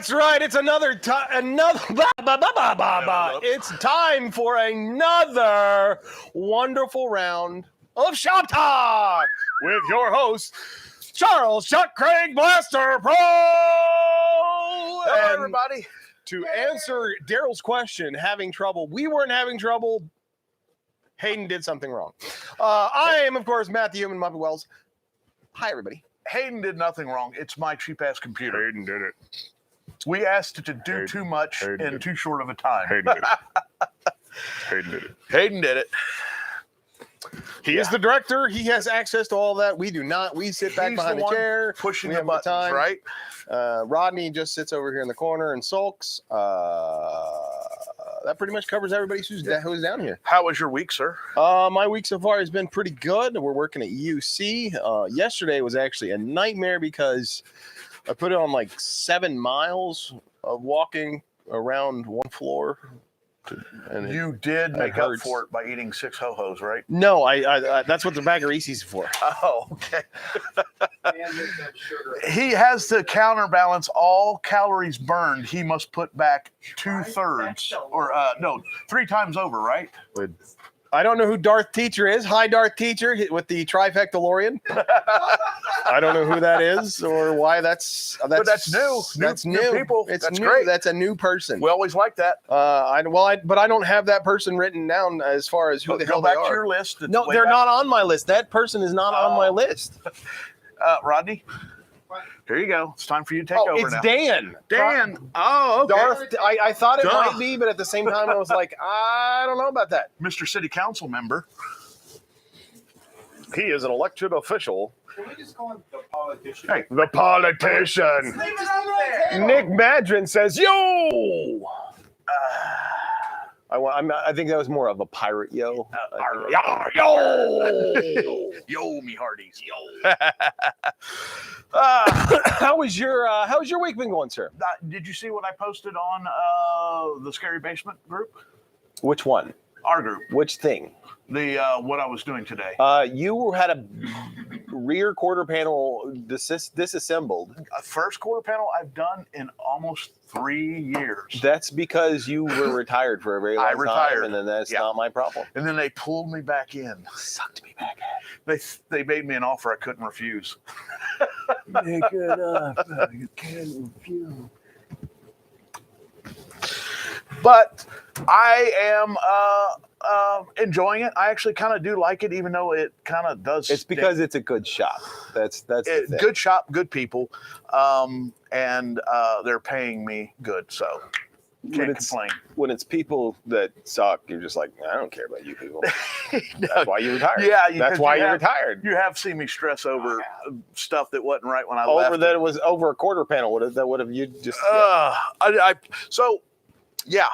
That's right. It's It's time for another wonderful round of Shop Talk with your host, Charles Chuck Craig Blaster Pro. Hello, everybody. To answer Daryl's question, we weren't having trouble. Hayden did something wrong. I am, of course, Matt the Human Muppet Wells. Hi, everybody. Hayden did nothing wrong. It's my cheap-ass computer. Hayden did it. We asked it to do too much in too short of a time. Hayden did it. Hayden did it. Hayden did it. He is the director. He has access to all that. We do not. We sit back behind the chair. Pushing we the have buttons, time. right? Rodney just sits over here in the corner and sulks. That pretty much covers everybody who's down here. How was your week, sir? My week so far has been pretty good. We're working at UC. Yesterday was actually a nightmare because I put it on like 7 miles of walking around one floor. You did make up for it by eating 6 ho-hos, right? No, I that's what the bag of Reese's is for. Oh, okay. He has to counterbalance all calories burned. He must put back 2/3 or 3 times over, right? I don't know who Darth Teacher is. Hi, Darth Teacher with the trifecta-lorian. I don't know who that is or why that's but that's new. That's new. People. That's new. Great. That's a new person. We always like that. But I don't have that person written down as far as who the hell they are. Go back to your list. No, they're not on my list. That person is not on my list. Rodney, here you go. It's time for you to take over now. It's Dan. Dan. Oh, okay. Darth. I thought it might be, but at the same time, I was like, I don't know about that. Mr. City Council member. He is an elected official. Can we just call him the politician? Hey, the politician. Nick Madrin says, "Yo." I think that was more of a pirate yo. Yo, yo, me hearties. Yo. How's your week been going, sir? Did you see what I posted on the Scary Basement group? Which one? Our group. Which thing? The what I was doing today. You had a rear quarter panel disassembled. First quarter panel I've done in almost 3 years. That's because you were retired for a very long time. I retired, and then that's not my problem. And then they pulled me back in. Sucked me back in. They made me an offer I couldn't refuse. Make it up. You can't refuse. But I am enjoying it. I actually kind of do like it, even though it kind of does. It's because it's a good shop. That's the thing. Good shop, good people, and they're paying me good, so can't complain. When it's people that suck, you're just like, I don't care about you people. That's why you retired. Yeah, that's why you retired. You have seen me stress over stuff that wasn't right when I left. That was over a quarter panel. Would have you just? Yeah,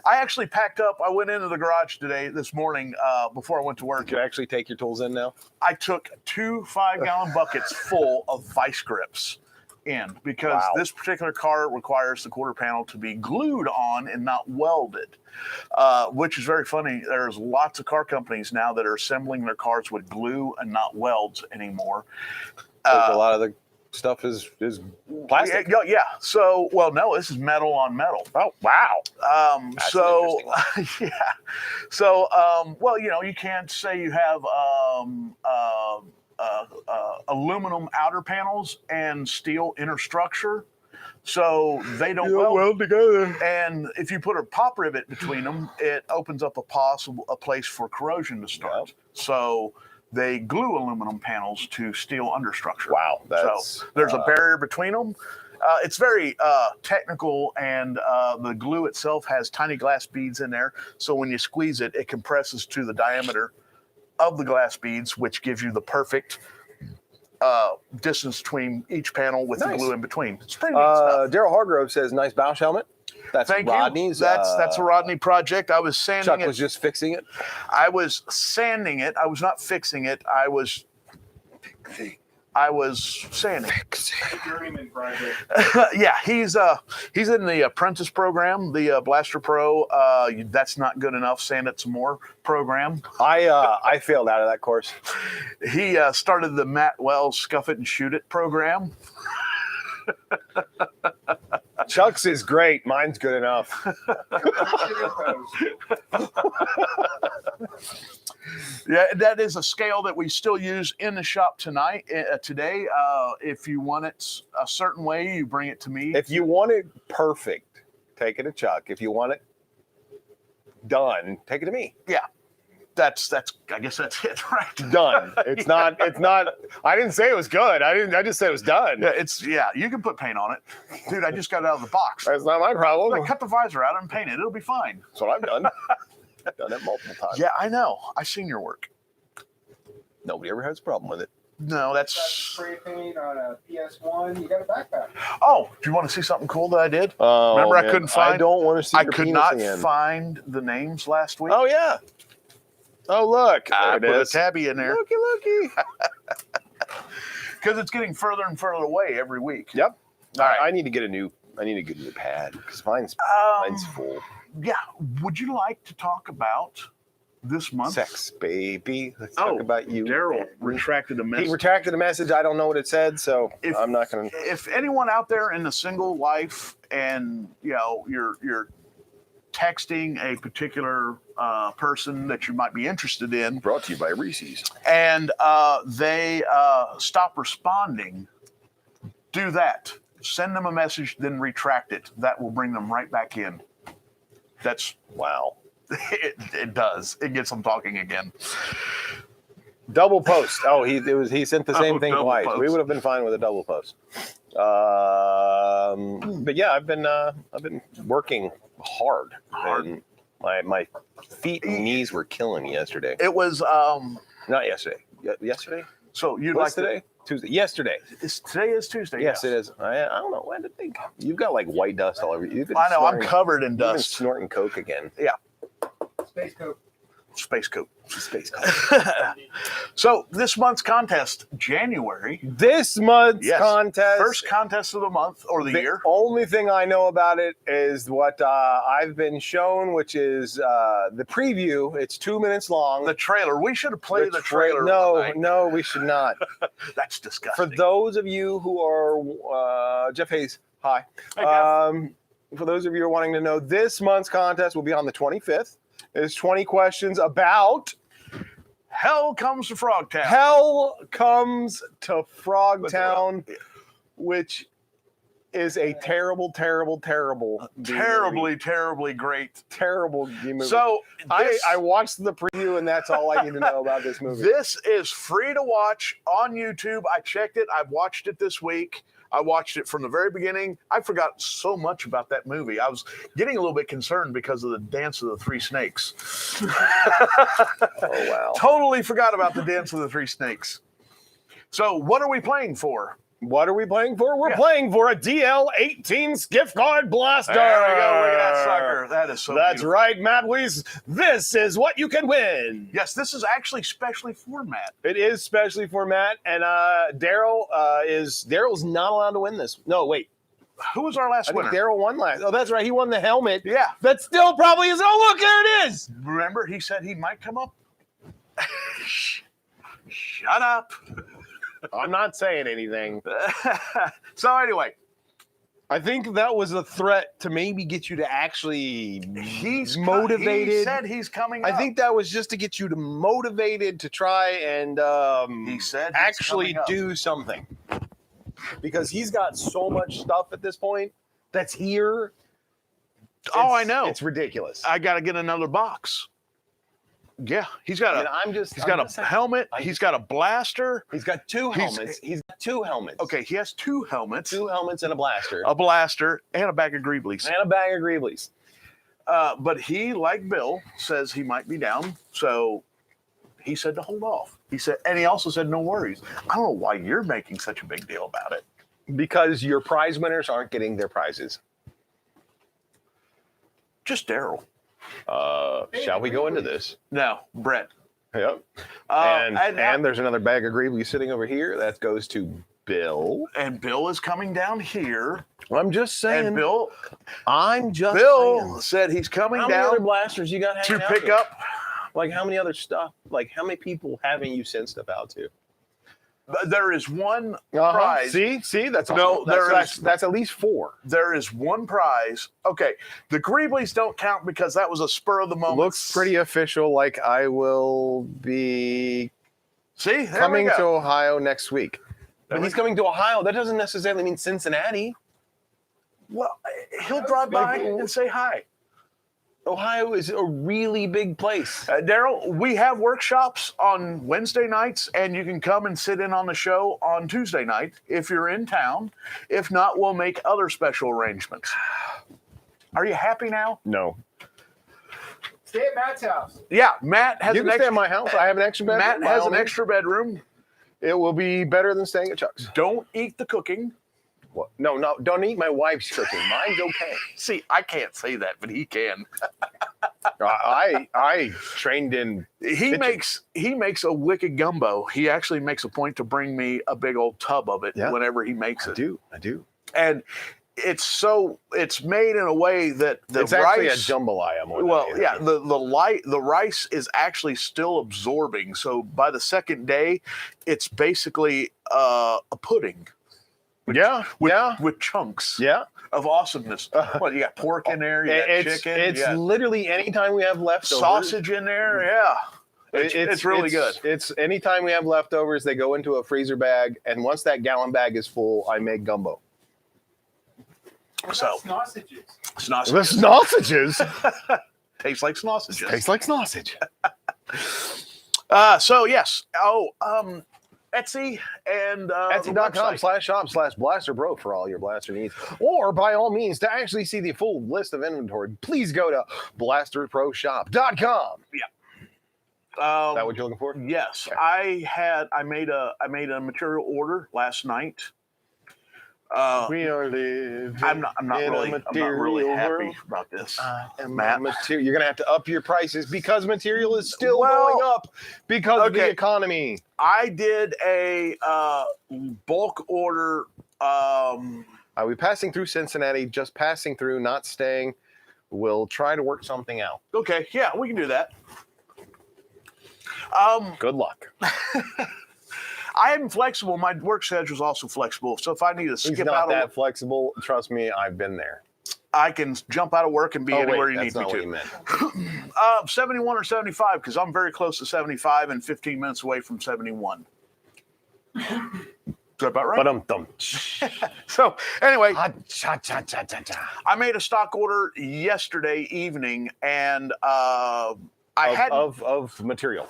I actually packed up. I went into the garage this morning before I went to work. Did you actually take your tools in now? I took 2 5-gallon buckets full of vice grips in because this particular car requires the quarter panel to be glued on and not welded, which is very funny. There's lots of car companies now that are assembling their cars with glue and not welds anymore. A lot of the stuff is plastic. Yeah. So, no, this is metal on metal. Oh, wow. Yeah. So, you can't say you have aluminum outer panels and steel inner structure. So they don't weld together. And if you put a pop rivet between them, it opens up a place for corrosion to start. Yep. So they glue aluminum panels to steel understructure. Wow. So there's a barrier between them. It's very technical, and the glue itself has tiny glass beads in there. So when you squeeze it, it compresses to the diameter of the glass beads, which gives you the perfect distance between each panel with the glue in between. It's pretty neat stuff. Daryl Hargrove says, nice Bausch helmet. That's Rodney's. That's a Rodney project. I was sanding it. Chuck was just fixing it. I was sanding it. I was not fixing it. I was sanding. Journeyman project. Yeah, he's in the apprentice program, the Blaster Pro. That's not good enough. Sand it some more program. I failed out of that course. He started the Matt Wells Scuff It and Shoot It program. Chuck's is great. Mine's good enough. Yeah, that is a scale that we still use in the shop today. If you want it a certain way, you bring it to me. If you want it perfect, take it to Chuck. If you want it done, take it to me. Yeah. That's I guess that's it, right? Done. It's not I didn't say it was good. I just said it was done. Yeah, you can put paint on it. Dude, I just got it out of the box. That's not my problem. Like, cut the visor out and paint it. It'll be fine. That's what I've done. I've done it multiple times. Yeah, I know. I've seen your work. Nobody ever has a problem with it. No, Got that's spray paint on a PS1. You got a backpack. Oh, do you want to see something cool that I did? Oh, Remember, I man. couldn't find- I don't want to see I your could penis not again. find the names last week. Oh yeah. Oh look. I There put it a is. tabby in there Looky, looky. because it's getting further and further away every week. Yep. All right. I need to get a new pad because mine's full. Yeah. Would you like to talk about this month? Sex, baby. Let's talk about you. Daryl retracted a He message. retracted a message. I don't know what it said, so I'm not going to. If anyone out there in the single life and you're texting a particular person that you might be interested in, Brought to you by Reese's. and they stop responding, do that. Send them a message, then retract it. That will bring them right back in. That's Wow. it does. It gets them talking again. Double post. Oh, he sent the same thing double twice. post. We would have been fine with a double post. But yeah, I've been working hard. And my feet and knees were killing me yesterday. It was Not yesterday. Yesterday? so you'd What's like today? Tuesday. Yesterday. Today is Tuesday. Yes, it is. I don't know when to think. You've got like white dust all over you. You've been I know. I'm snorting- covered in you've been dust. snorting coke again. Space coat. Space coat. Space coke. So this month's contest, January, This month's Yes. contest. first contest of the month or the year. Only thing I know about it is what I've been shown, which is the preview. It's 2 minutes long. The trailer. We should have played the trailer. No, tonight. no, we should not. That's disgusting. For those of you who are Jeff Hayes, hi. Hey, Jeff. For those of you who are wanting to know, this month's contest will be on the 25th. It's 20 questions about Hell Comes to Frogtown. Hell Comes to Frogtown, which is a terrible, terrible, terrible, terribly great. terrible movie. So I watched the preview, and that's all I need to know about this movie. this is free to watch on YouTube. I checked it. I've watched it this week. I watched it from the very beginning. I forgot so much about that movie. I was getting a little bit concerned because of the Dance of the Three Snakes. Oh wow! Totally forgot about the Dance of the Three Snakes. So what are we playing for? What are we playing for? We're Yeah. playing for a DL-18 Skiff Guard Blaster. There we go. Look at that sucker. That is so That's beautiful. right, Matt Weiss. This is what you can win. Yes, this is actually specially for Matt. It is specially for Matt, and Daryl's not allowed to win this. No, wait. Who was our last I think winner? Daryl won last. Oh, that's right. He won the helmet. Yeah. That still probably is. Oh, look, there it is. Remember, he said he might come up. Shut up. I'm not saying anything. So anyway, I think that was a threat to maybe get you to actually he's motivated. He said he's coming I up. think that was just to get you to motivated to try and He said he's actually coming up. do something. Because he's got so much stuff at this point that's here. Oh, I It's- know. It's ridiculous. I got to get another box. Yeah, he's got He's got a helmet. He's got a blaster. He's got two He's- helmets. He's got two helmets. Okay, he has two helmets, Two helmets and a blaster. a blaster, and a bag of Greeblies. And a bag of Greeblies. But he, like Bill, says he might be down. So he said to hold off. He said, and he also said, no worries. I don't know why you're making such a big deal about it. Because your prize winners aren't getting their prizes. Just Daryl. Shall we go into this? No, Brett. Yep. And And there's another bag of Greeblies sitting over here. That goes to Bill. and Bill is coming down here. I'm just saying. And Bill Bill said he's coming how many other down blasters you got to hanging out pick there? up. Like how many other stuff? Like how many people haven't you sent stuff out to? There is one prize. See, that's No, that's at least 4. There is one prize. Okay, the Greeblies don't count because that was a spur of the moment. Looks pretty official. Like I will be coming to Ohio next week. But he's coming to Ohio. That doesn't necessarily mean Cincinnati. Well, he'll drive by and say hi. Ohio is a really big place. Daryl, we have workshops on Wednesday nights, and you can come and sit in on the show on Tuesday night if you're in town. If not, we'll make other special arrangements. Are you happy now? No. Stay at Matt's house. Yeah, Matt has You can stay at my house. I have an extra bedroom. Matt has an extra bedroom. It will be better than staying at Chuck's. Don't eat the cooking. What? No, don't eat my wife's cooking. Mine's okay. See, I can't say that, but he can. I trained in. He makes a wicked gumbo. He actually makes a point to bring me a big old tub of it whenever he makes it. I do. And it's made in a way that it's actually a jambalaya. The rice is actually still absorbing. So by the second day, it's basically a pudding. With chunks. Of awesomeness. Well, you got pork in there, you got chicken. It's literally anytime we have leftovers. Sausage in there, It's really good. It's anytime we have leftovers, they go into a freezer bag, and once that gallon bag is full, I make gumbo. So sausages. The sausages. Tastes like sausages. Tastes like sausage. So yes. Etsy and Etsy.com/shop/BlasterPro for all your blaster needs. Or by all means, to actually see the full list of inventory, please go to BlasterProShop.com. Yeah. Is that what you're looking for? Yes. Okay. I made a material order last night. We are living. I'm not really happy about this. Matt, you're gonna have to up your prices because material is still going up because of the economy. I did a bulk order. Are we passing through Cincinnati? Just passing through, not staying. We'll try to work something out. Okay, yeah, we can do that. Good luck. I am flexible. My work schedule is also flexible. So if I need to skip out, that flexible. Trust me, I've been there. I can jump out of work and be anywhere you need me to. You meant. 71 or 75, because I'm very close to 75 and 15 minutes away from 71. Is that about right? So anyway, I made a stock order yesterday evening, and I had of materials,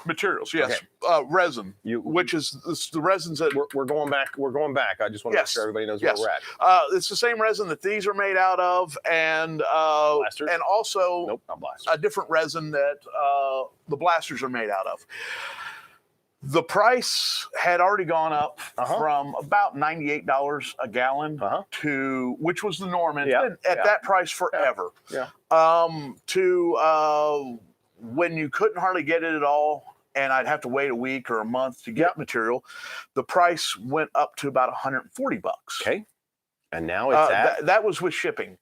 yes, okay. Resin, which is the resins that we're going back. We're going back. I just want to make sure everybody knows where we're at. It's the same resin that these are made out of, and also a different resin that the blasters are made out of. The price had already gone up from about $98 a gallon to, which was the norm, and at that price forever. To when you couldn't hardly get it at all, and I'd have to wait a week or a month to get material, the price went up to about $140. Okay, and now it's that was with shipping.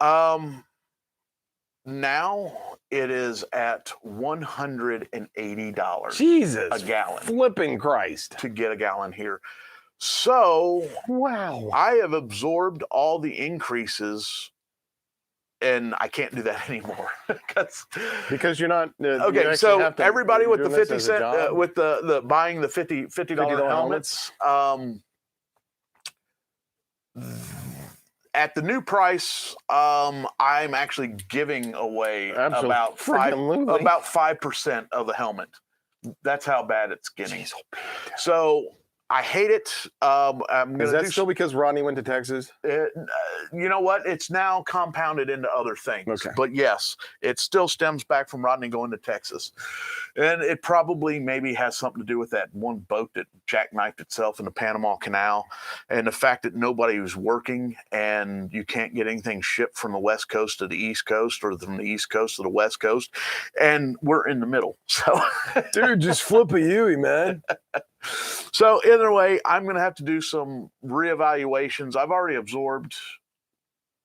Now it is at $180. Jesus, a gallon. Flipping Christ! To get a gallon here. So wow, I have absorbed all the increases. And I can't do that anymore because you're not okay. So everybody with the 50 cent, with the buying the $50 helmets, at the new price, I'm actually giving away about 5% of the helmet. That's how bad it's getting. So I hate it. Is that still because Rodney went to Texas? You know what? It's now compounded into other things. Okay. But yes, it still stems back from Rodney going to Texas. And it probably maybe has something to do with that one boat that jackknifed itself in the Panama Canal, and the fact that nobody was working and you can't get anything shipped from the West Coast to the East Coast or from the East Coast to the West Coast. And we're in the middle. So, dude, just flip a Yui, man. So either way, I'm going to have to do some reevaluations. I've already absorbed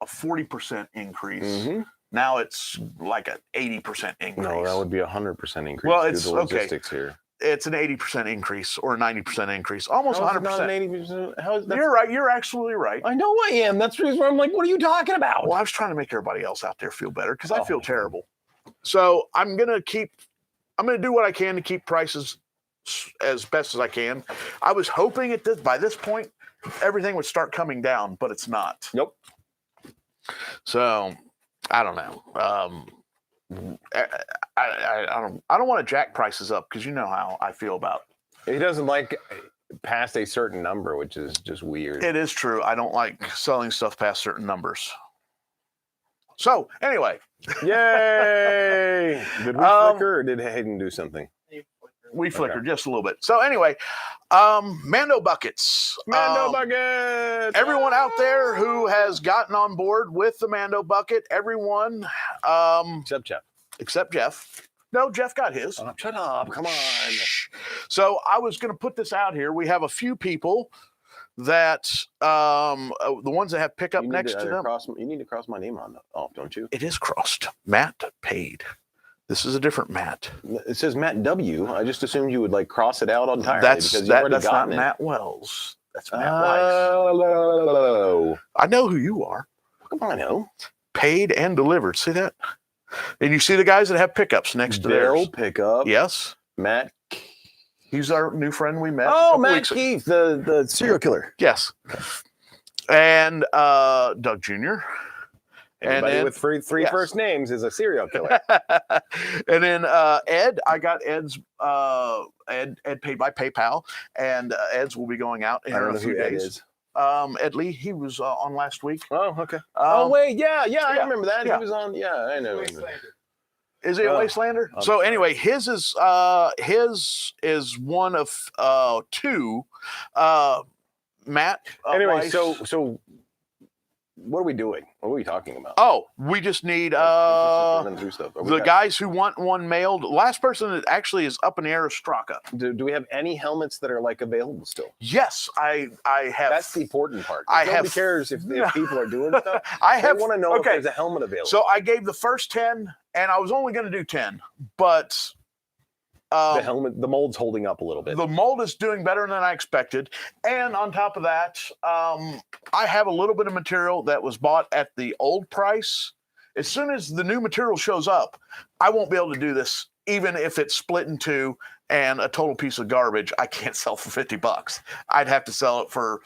a 40% increase. Mm-hmm. Now it's like an 80% increase. No, that would be 100% increase. Well, it's the logistics here. it's an 80% increase or a 90% increase, almost How is it not 100%. an 80%? How is that? You're right. You're absolutely right. I know I am. That's the reason why I'm like, what are you talking about? Well, I was trying to make everybody else out there feel better because I Oh. feel terrible. So I'm gonna do what I can to keep prices as best as I can. I was hoping by this point everything would start coming down, but it's not. Nope. So I don't know. I don't want to jack prices up because you know how I feel about. He doesn't like past a certain number, which is just weird. It is true. I don't like selling stuff past certain numbers. So anyway, Yay! Did we flicker or did Hayden do something? we flickered just a little bit. So anyway, Mando buckets. Mando buckets! Everyone out there who has gotten on board with the Mando bucket, everyone Except Jeff. except Jeff. No, Jeff got his. Shut up. Come on. So I was going to put this out here. We have a few people that the ones that have pickup next to them. You need to cross my name off, don't you? It is crossed. Matt paid. This is a different Matt. It says Matt W. I just assumed you would like cross it out entirely That's because you already that's not gotten it. Matt Wells. That's Matt Weiss. Oh, I know who you are. come on, I know. Paid and delivered. See that? And you see the guys that have pickups next to Daryl theirs. pickup. Yes. Matt. He's our new friend we met. a Oh, couple Matt weeks ago. Keith, the serial killer. Yes. And Doug Jr. Everybody then- with three yes. first names is a serial killer. And then Ed, I got Ed's Ed paid by PayPal, and Ed's will be going out in I don't a know few who Ed days. is. Ed Lee, he was on last week. Oh, okay. Oh, wait, yeah, I remember that. yeah. He was on. Yeah, I know. Is he a Oh, Wastelander? I'm So sorry. anyway, his is one of two. Matt. Anyway, Weiss- so what are we doing? What are we talking about? oh, we just need Let's just run through stuff. the guys who want one mailed. Last person that actually is up in the air is Straka. Do we have any helmets that are like available still? Yes, I have. That's the important part. I Nobody have- cares if people are doing stuff. I have. They want to know if okay. there's a helmet available. So I gave the first 10, and I was only going to do 10, but the helmet, the mold's holding up a little bit. the mold is doing better than I expected. And on top of that, I have a little bit of material that was bought at the old price. As soon as the new material shows up, I won't be able to do this, even if it's split in two and a total piece of garbage. I can't sell for $50. I'd have to sell it for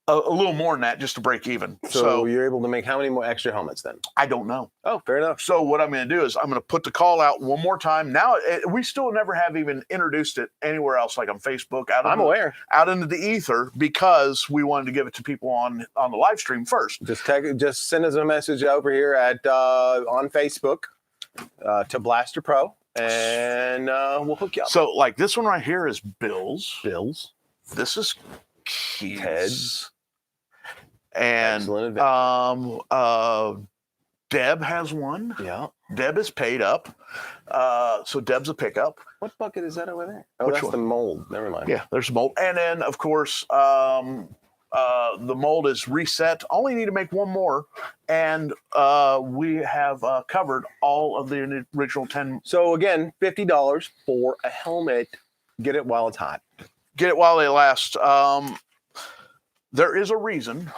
a little more than that just to break even. So you're able to make how many more extra helmets then? I don't know. Oh, fair enough. So what I'm going to do is I'm going to put the call out one more time. Now we still never have even introduced it anywhere else, like on Facebook. I'm aware. Out into the ether, because we wanted to give it to people on the live stream first. Just send us a message over here at on Facebook to Blaster Pro, and we'll hook you up. So like this one right here is Bill's. Bills, This is Keith's. Ted's. And Excellent Deb has one. yeah. Deb is paid up. So Deb's a pickup. What bucket is that over there? Oh, Which that's one? the mold. Never mind. Yeah, there's a mold. And then, of course, the mold is reset. Only need to make one more. And we have covered all of the original 10. So again, $50 for a helmet. Get it while it's hot. Get it while they last. There is a reason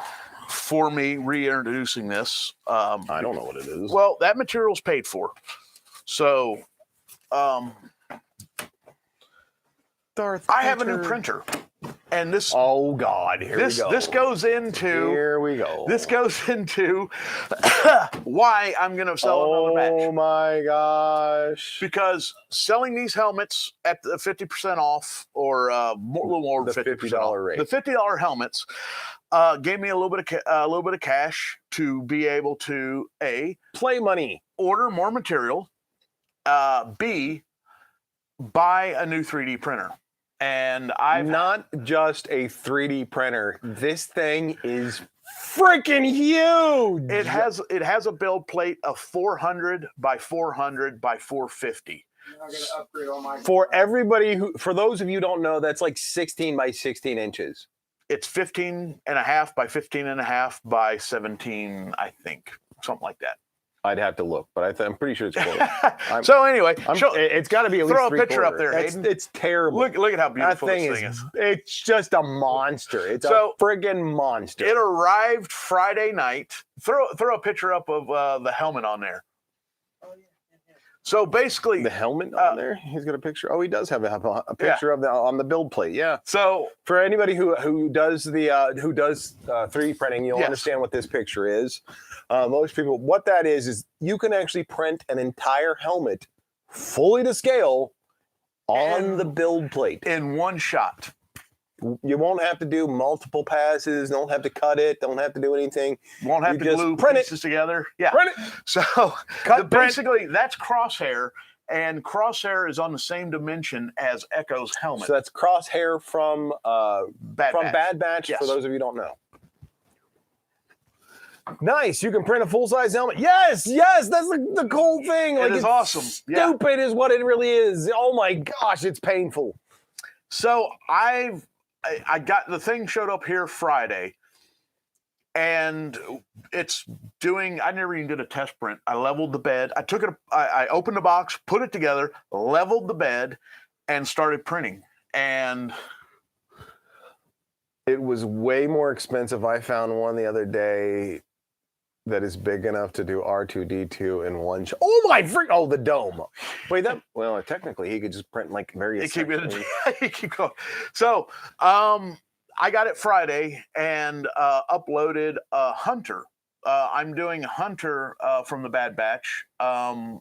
for me reintroducing this. I don't know what it is. Well, that material's paid for. So Darth I have a new Vader. printer. And this Oh God! Here we go. this goes into Here we go. This goes into why I'm going to sell another batch. Oh my gosh! Because selling these helmets at the 50% off, or a little more than The 50% $50 off, rate. the $50 helmets gave me a little bit of cash to be able to Play money. order more material, B, buy a new 3D printer. And I've Not just a 3D printer. This thing is freaking huge. it has a build plate of 400 by 400 by 450. I'm not gonna upgrade all my. For everybody for those of you who don't know, that's like 16 by 16 inches. It's 15 and a half by 15 and a half by 17, I think, something like that. I'd have to look, but I'm pretty sure it's close. So anyway, It's got to be at least throw a 3/4. picture up there, Hayden. It's terrible. Look at how beautiful that this thing is. It's just a monster. It's So, a friggin' monster. It arrived Friday night. Throw a picture up of the helmet on there. So basically, the helmet on there. He's got a picture. Oh, he does have a picture of on the build plate. Yeah. So for anybody who does 3D printing, you'll understand what this picture is. Most people, what that is you can actually print an entire helmet fully to scale on the build plate in one shot. You won't have to do multiple passes. Don't have to cut it. Don't have to do anything. Won't have to glue pieces together. Yeah. Print it. So basically, that's Crosshair, and Crosshair is on the same dimension as Echo's helmet. So that's Crosshair from Bad Batch. Yes. For those of you who don't know. Nice. You can print a full-size helmet. Yes. That's the cool thing. It is awesome. Stupid is what it really is. Oh my gosh, it's painful. So I got the thing showed up here Friday, and it's doing. I never even did a test print. I leveled the bed. I took it. I opened the box, put it together, leveled the bed, and started printing. And it was way more expensive. I found one the other day that is big enough to do R2D2 in one shot. Oh my freak! Oh, the dome. Wait, technically he could just print like various. Keep going. So, I got it Friday and uploaded a Hunter. I'm doing a Hunter from the Bad Batch, and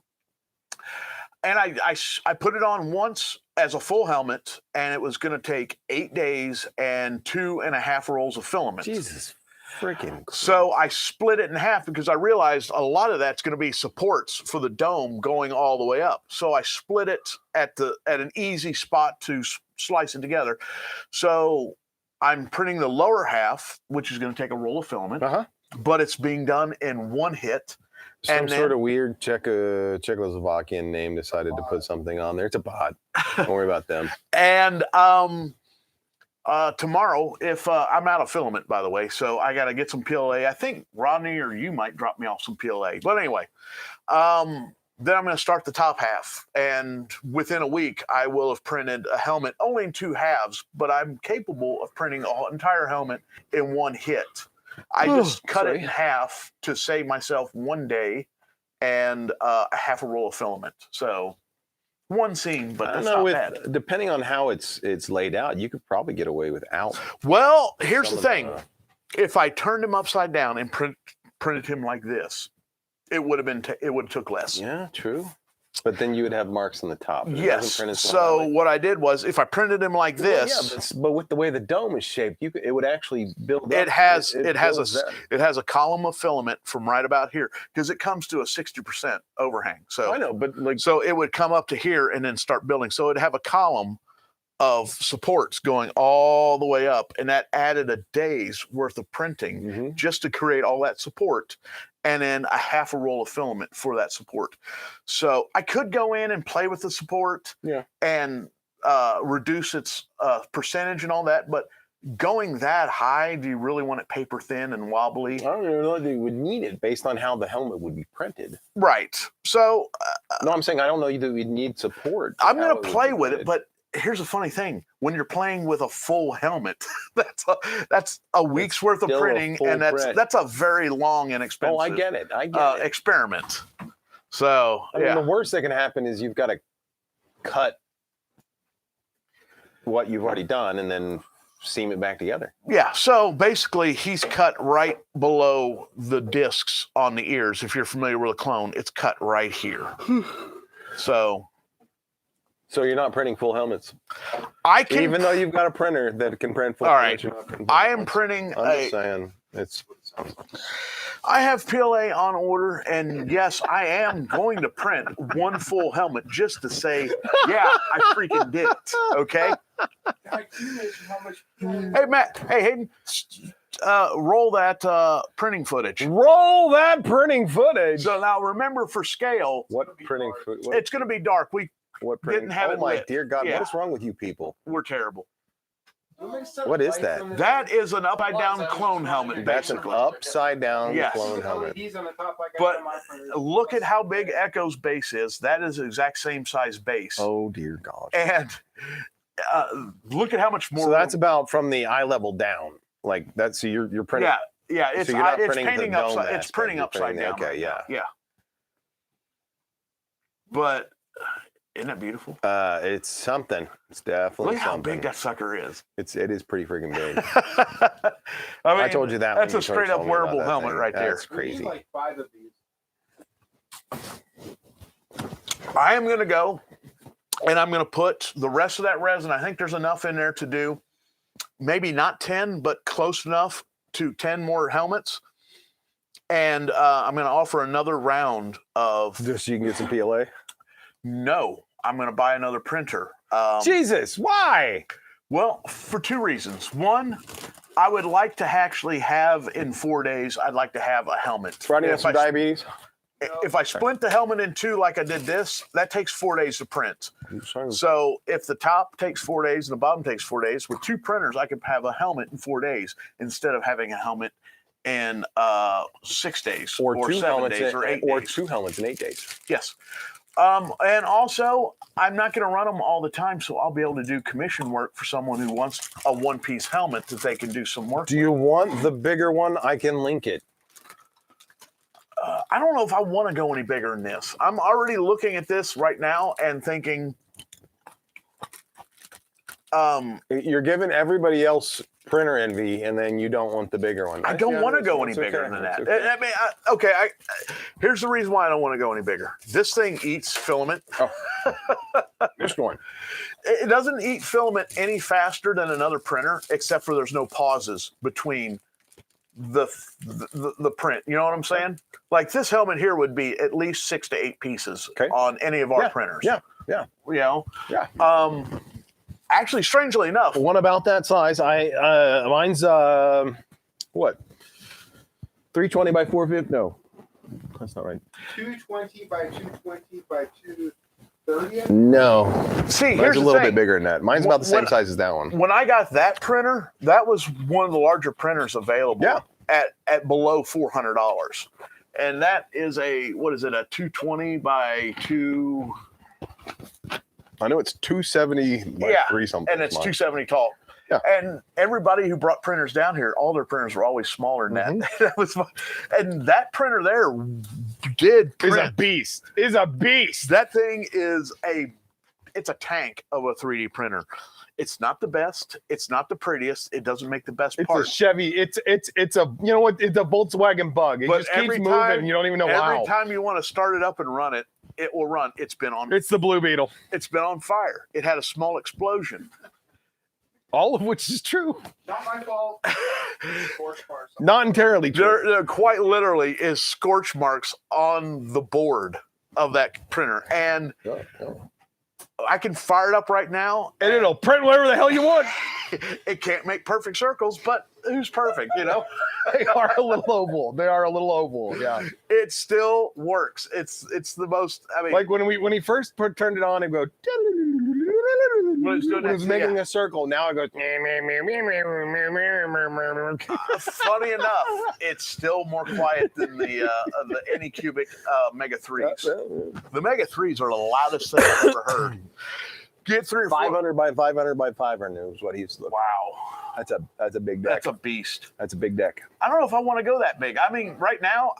I put it on once as a full helmet, and it was going to take 8 days and 2.5 rolls of filament. Jesus. Freaking cool. So I split it in half because I realized a lot of that's going to be supports for the dome going all the way up. So I split it at an easy spot to slice it together. So I'm printing the lower half, which is going to take a roll of filament, but it's being done in one hit. Some sort of weird Czechoslovakian name decided to put something on there. It's a bot. Don't worry about them. And tomorrow, if I'm out of filament, by the way, so I got to get some PLA. I think Rodney or you might drop me off some PLA. But anyway, then I'm going to start the top half. And within a week, I will have printed a helmet only in 2 halves, but I'm capable of printing an entire helmet in one hit. I just cut it in half to save myself 1 day and a half a roll of filament. So one scene, but that's not bad. Depending on how it's laid out, you could probably get away without. Well, here's the thing: if I turned him upside down and printed him like this, it would have took less. Yeah, true. But then you would have marks on the top. Yes. So what I did was, if I printed him like this, but with the way the dome is shaped, it would actually build. It has a column of filament from right about here because it comes to a 60% overhang. So I know, but so it would come up to here and then start building. So it'd have a column of supports going all the way up, and that added a day's worth of printing just to create all that support. And then a half a roll of filament for that support. So I could go in and play with the support and reduce its percentage and all that. But going that high, do you really want it paper thin and wobbly? I don't even know if you would need it based on how the helmet would be printed. Right. So no, I'm saying I don't know that we'd need support. I'm going to play with it, but here's a funny thing: when you're playing with a full helmet, that's a week's worth of printing, and that's a very long and expensive. Oh, I get it. Experiment. So I mean, the worst that can happen is you've got to cut what you've already done and then seam it back together. Yeah. So basically, he's cut right below the discs on the ears. If you're familiar with a clone, it's cut right here. So you're not printing full helmets. I can, even though you've got a printer that can print full. All right, helmets. I am printing. I'm just saying it's. I have PLA on order, and yes, I am going to print one full helmet just to say, yeah, I freaking did it. Okay. Hey Matt. Hey Hayden. Roll that printing footage. Roll that printing footage. So now remember, for scale, what printing footage? It's going to be dark. We What didn't have it my lit. dear God, Yeah. what is wrong with you people? We're terrible. What is that? That is an upside down clone helmet. That's an basically. upside down Yes. clone helmet. But look at how big Echo's base is. That is the exact same size base. Oh dear God! And look at how much more. So that's about from the eye level down, like that. So you're printing. Yeah. It's so you're not it's printing painting the dome upside. It's aspect, printing you're upside printing- down. okay, right yeah. now. Yeah. But isn't that beautiful? It's something. It's definitely Look how something. big that sucker is. It is pretty freaking big. I mean, I told you that. That's when a you first straight up told me about wearable that helmet thing. right there. That's crazy. Like 5 of these. I am going to go and I'm going to put the rest of that resin. I think there's enough in there to do maybe not 10, but close enough to 10 more helmets. And I'm going to offer another round of. Just so you can get some PLA. No, I'm going to buy another printer. Jesus, why? Well, for 2 reasons. One, I would like to actually have in 4 days, I'd like to have a helmet. Friday has some diabetes. If I splint the helmet in 2 like I did this, that takes 4 days to print. So if the top takes 4 days and the bottom takes 4 days, with 2 printers, I could have a helmet in 4 days instead of having a helmet in 6 days or 2 7 helmets days or 8 or days. 2 helmets in 8 days. Yes. And also, I'm not going to run them all the time, so I'll be able to do commission work for someone who wants a one-piece helmet that they can do some work. Do you want the bigger one? I can link it. I don't know if I want to go any bigger than this. I'm already looking at this right now and thinking. You're giving everybody else printer envy, and then you don't want the bigger one. I don't want to go any bigger than that. Okay. I mean, here's the reason why I don't want to go any bigger. This thing eats filament. Oh. Which one? It doesn't eat filament any faster than another printer, except for there's no pauses between the print. You know what I'm saying? Like this helmet here would be at least 6 to 8 pieces on any of our printers. Yeah. You know? Yeah. Actually, strangely enough, One about that size. Mine's what? 320 by 450? No, that's not right. 220 by 220 by 230. No, see, mine's here's a the little thing. bit bigger than that. Mine's about the same size as that one. When I got that printer, that was one of the larger printers available. Yeah. At below $400, and that is a 220 by 2. I know it's 270 by 3 something. And it's 270 tall. Yeah. And everybody who brought printers down here, all their printers were always smaller than that. That was fun. And that printer there did print. Is a beast. Is a beast. That thing is it's a tank of a 3D printer. It's not the best. It's not the prettiest. It doesn't make the best It's parts. a Chevy. It's a, you know what? It's a Volkswagen Bug. It But just keeps every moving, time- and you don't even know Every how. time you want to start it up and run it, it will run. It's been on It's the Blue Beetle. It's been on fire. It had a small explosion. All of which is true. Not my fault. Scorch bar or something. Not entirely true. There quite literally is scorch marks on the board of that printer. And I can fire it up right now. And it'll print whatever the hell you want. It can't make perfect circles, but who's perfect, you know? They are a little oval. They are a little oval. Yeah. It still works. It's the most, I mean. Like when he first turned it on, it go. When it's doing When it was that, making yeah. a circle. Now it goes. Funny enough, it's still more quiet than the Anycubic Mega 3s. The Mega 3s are the loudest thing I've ever heard. Get 3 or 4. 500 by 500 by 500 is what he's looking. Wow. That's a big deck. That's a beast. That's a big deck. I don't know if I want to go that big. I mean, right now,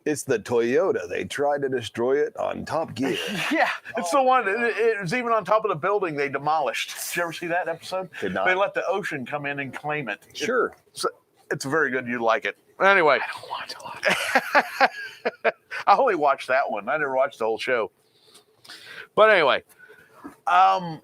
It's the Toyota. They tried to destroy it on Top Gear. yeah, it's the one. It was even on top of the building they demolished. Did you ever see that episode? Did not. They let the ocean come in and claim it. Sure. It's very good. You like it. Anyway. I don't watch a lot. I only watched that one. I never watched the whole show. But anyway, I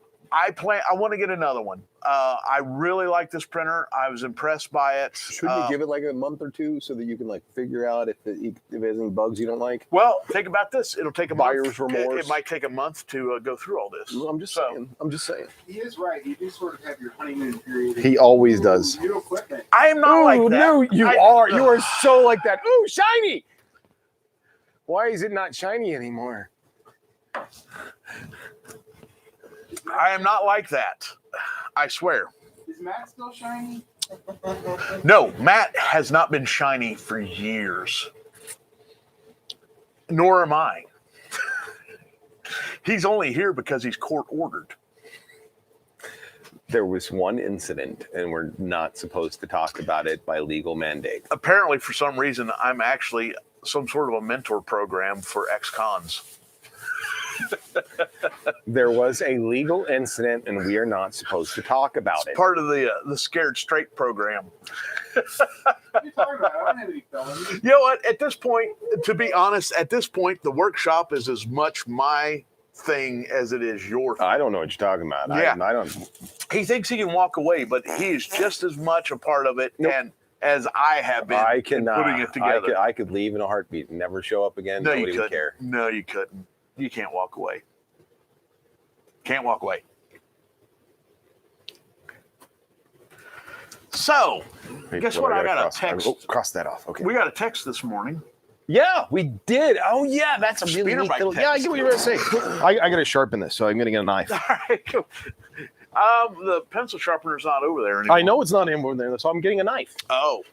want to get another one. I really like this printer. I was impressed by it. Should we give it like a month or two so that you can like figure out if it has any bugs you don't like? Well, think about this. It'll take a Buyer's month. remorse. It might take a month to go through all this. I'm just saying. He is right. You do sort of have your honeymoon period. He always does. New equipment. I am not like that. No, you are. You are so like that. Ooh, shiny. Why is it not shiny anymore? I am not like that. I swear. Is Matt still shiny? No, Matt has not been shiny for years. Nor am I. He's only here because he's court ordered. There was one incident, and we're not supposed to talk about it by legal mandate. Apparently, for some reason, I'm actually some sort of a mentor program for ex-cons. There was a legal incident, and we are not supposed to talk about it. Part of the Scared Straight program. What are you talking about? I don't have any felonies. You know what? At this point, to be honest, the workshop is as much my thing as it is your thing. I don't know what you're talking about. Yeah. I don't. He thinks he can walk away, but he's just as much a part of it and as I have been I in cannot. putting it together. I could leave in a heartbeat and never show up again. No, Nobody you would couldn't. care. No, you couldn't. You can't walk away. Can't walk away. So, guess what? I got a text. Cross that off. Okay. We got a text this morning. Yeah, we did. Oh yeah, that's a really Speeder neat bike little. text. Yeah, I get what you're gonna say. I got to sharpen this, so I'm gonna get a knife. All right, cool. The pencil sharpener's not over there anymore. I know it's not in over there, so I'm getting a knife. Oh,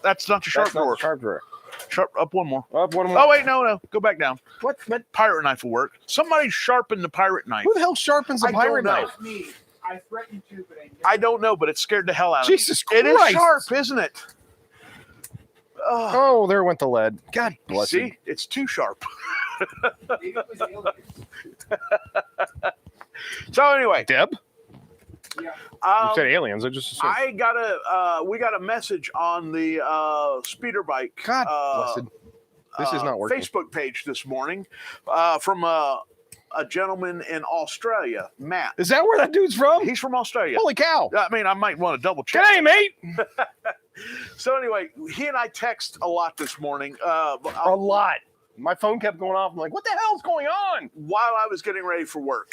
that's not the sharp That's not drawer. the sharp drawer. Sharp up one more. Up one more. Oh wait, no, go back down. What? Pirate knife will work. Somebody sharpened the pirate knife. Who the hell sharpens a I don't pirate know. knife? That's me. I threatened to, but I don't know, but it scared the hell out of me. Jesus It is Christ. sharp, isn't it? Oh, Oh, there went the lead. God bless see, you. it's too sharp. maybe it was aliens. So anyway, Deb? Yeah. You said aliens. I just assumed. we got a message on the speeder bike. God blessed. This is not working. Facebook page this morning from a gentleman in Australia, Matt. Is that where that dude's from? He's from Australia. Holy cow. I mean, I might want to double check. G'day, mate. So anyway, he and I text a lot this morning. A lot. My phone kept going off. I'm like, what the hell's going on? While I was getting ready for work.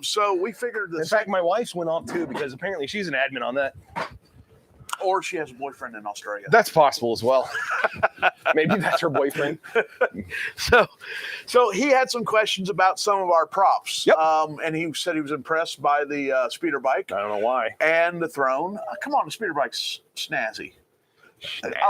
So we figured In this, fact, my wife's went off too because apparently she's an admin on that. or she has a boyfriend in Australia. That's possible as well. Maybe that's her boyfriend. So he had some questions about some of our props. Yep. And he said he was impressed by the speeder bike I don't know why. and the throne. Come on, the speeder bike's snazzy.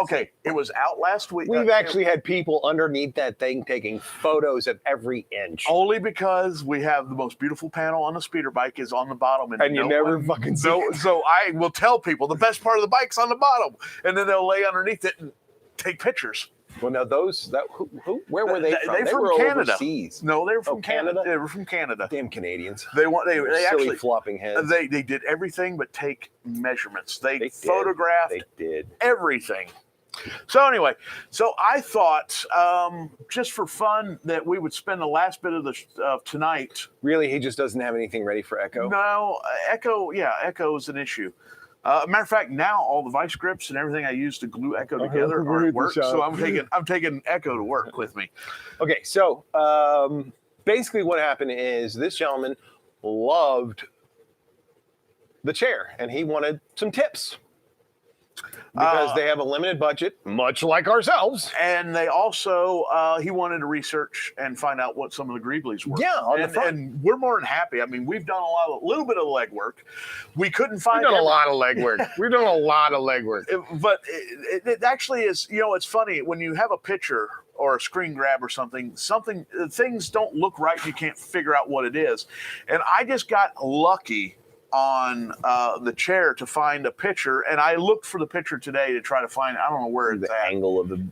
Okay, it was out last week. We've actually had people underneath that thing taking photos of every inch. Only because we have the most beautiful panel on the speeder bike is on the bottom, And you never fucking see it. So I will tell people the best part of the bike's on the bottom, and then they'll lay underneath it and take pictures. Well, now where were they from? They're They from were Canada. overseas. No, they were from Oh, Canada. Canada? They were from Canada. Damn Canadians. They Silly actually flopping heads. they did everything but take measurements. They They did. photographed They did. everything. So anyway, I thought just for fun that we would spend the last bit of tonight. Really, he just doesn't have anything ready for Echo. No, Echo is an issue. Matter of fact, now all the vice grips and everything I use to glue Echo together we're are at at the work. shop. So I'm taking Echo to work with me. Okay, so basically what happened is this gentleman loved the chair and he wanted some tips because they have a limited budget, much like ourselves. And they also he wanted to research and find out what some of the Greeblies were. Yeah, on the front. And we're more than happy. I mean, we've done a little bit of legwork. We couldn't find We've done a every- lot of legwork. We've done a lot of legwork. But it actually is, it's funny when you have a picture or a screen grab or something, things don't look right. You can't figure out what it is. And I just got lucky on the chair to find a picture. And I looked for the picture today to try to find, I don't know where it's The at. angle of the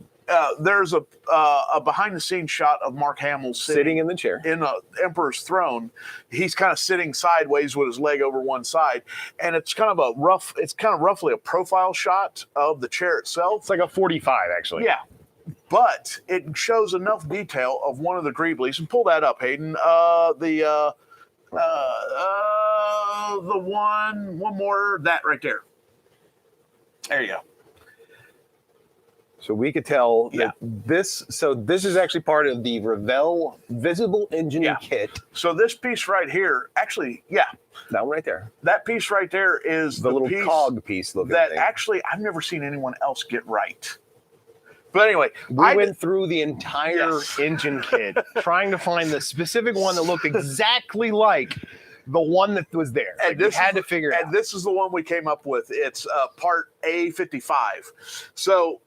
There's a behind the scenes shot of Mark Hamill sitting in the chair. in the Emperor's throne. He's kind of sitting sideways with his leg over one side, and it's kind of roughly a profile shot of the chair itself. It's like a 45, actually. Yeah, but it shows enough detail of one of the Greeblies. And pull that up, Hayden. The one more, that right there. There you go. So we could tell Yeah. that this is actually part of the Revell visible engine Yeah. kit. So this piece right here, actually, That one right there. that piece right there is The little piece cog piece looking that thing. actually I've never seen anyone else get right. But anyway, We went through the entire Yes. Engine kit, trying to find the specific one that looked exactly like the one that was there. And Like, we this had is to figure it and out. this is the one we came up with. It's part A55. So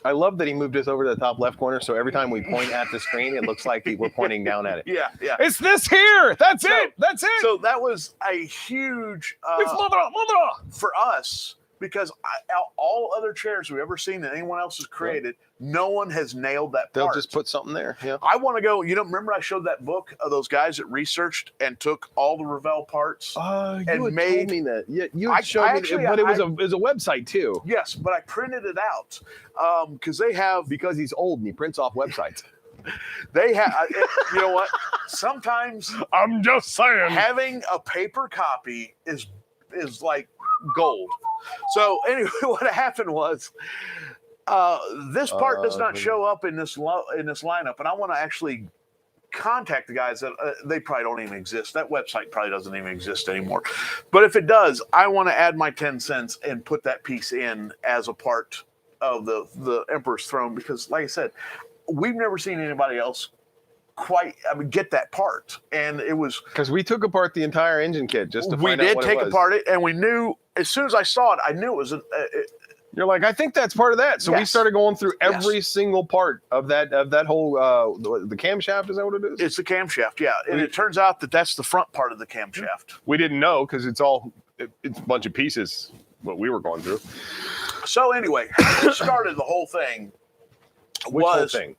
I love that he moved us over to the top left corner, so every time we point at the screen, it looks like we're pointing down at it. yeah. It's this here. That's So- it. That's it. So that was a huge it's mother. for us because all other chairs we've ever seen that anyone else has created, no one has nailed that They'll part. just put something there. Yeah. I want to go. Remember I showed that book of those guys that researched and took all the Revell parts. You And had made- told me that. Yeah, you I- had showed I me, actually- but it was a website too. Yes, but I printed it out because they have. Because he's old and he prints off websites. They have. You know what? Sometimes I'm just saying. having a paper copy is like gold. So anyway, what happened was this part does not show up in this lineup, and I want to actually contact the guys that they probably don't even exist. That website probably doesn't even exist anymore. But if it does, I want to add my 10 cents and put that piece in as a part of the Emperor's Throne because, like I said, we've never seen anybody else get that part, and it was Because we took apart the entire engine kit just to we find out did what take it was. apart it, and we knew as soon as I saw it, I knew it was You're like, I think that's part of that. So we Yes. started going through Yes. every single part of that whole the camshaft. Is that what it is? it's the camshaft, yeah. And it turns out that that's the front part of the camshaft. We didn't know because it's a bunch of pieces. What we were going through. So anyway, what started the whole thing Which whole was thing?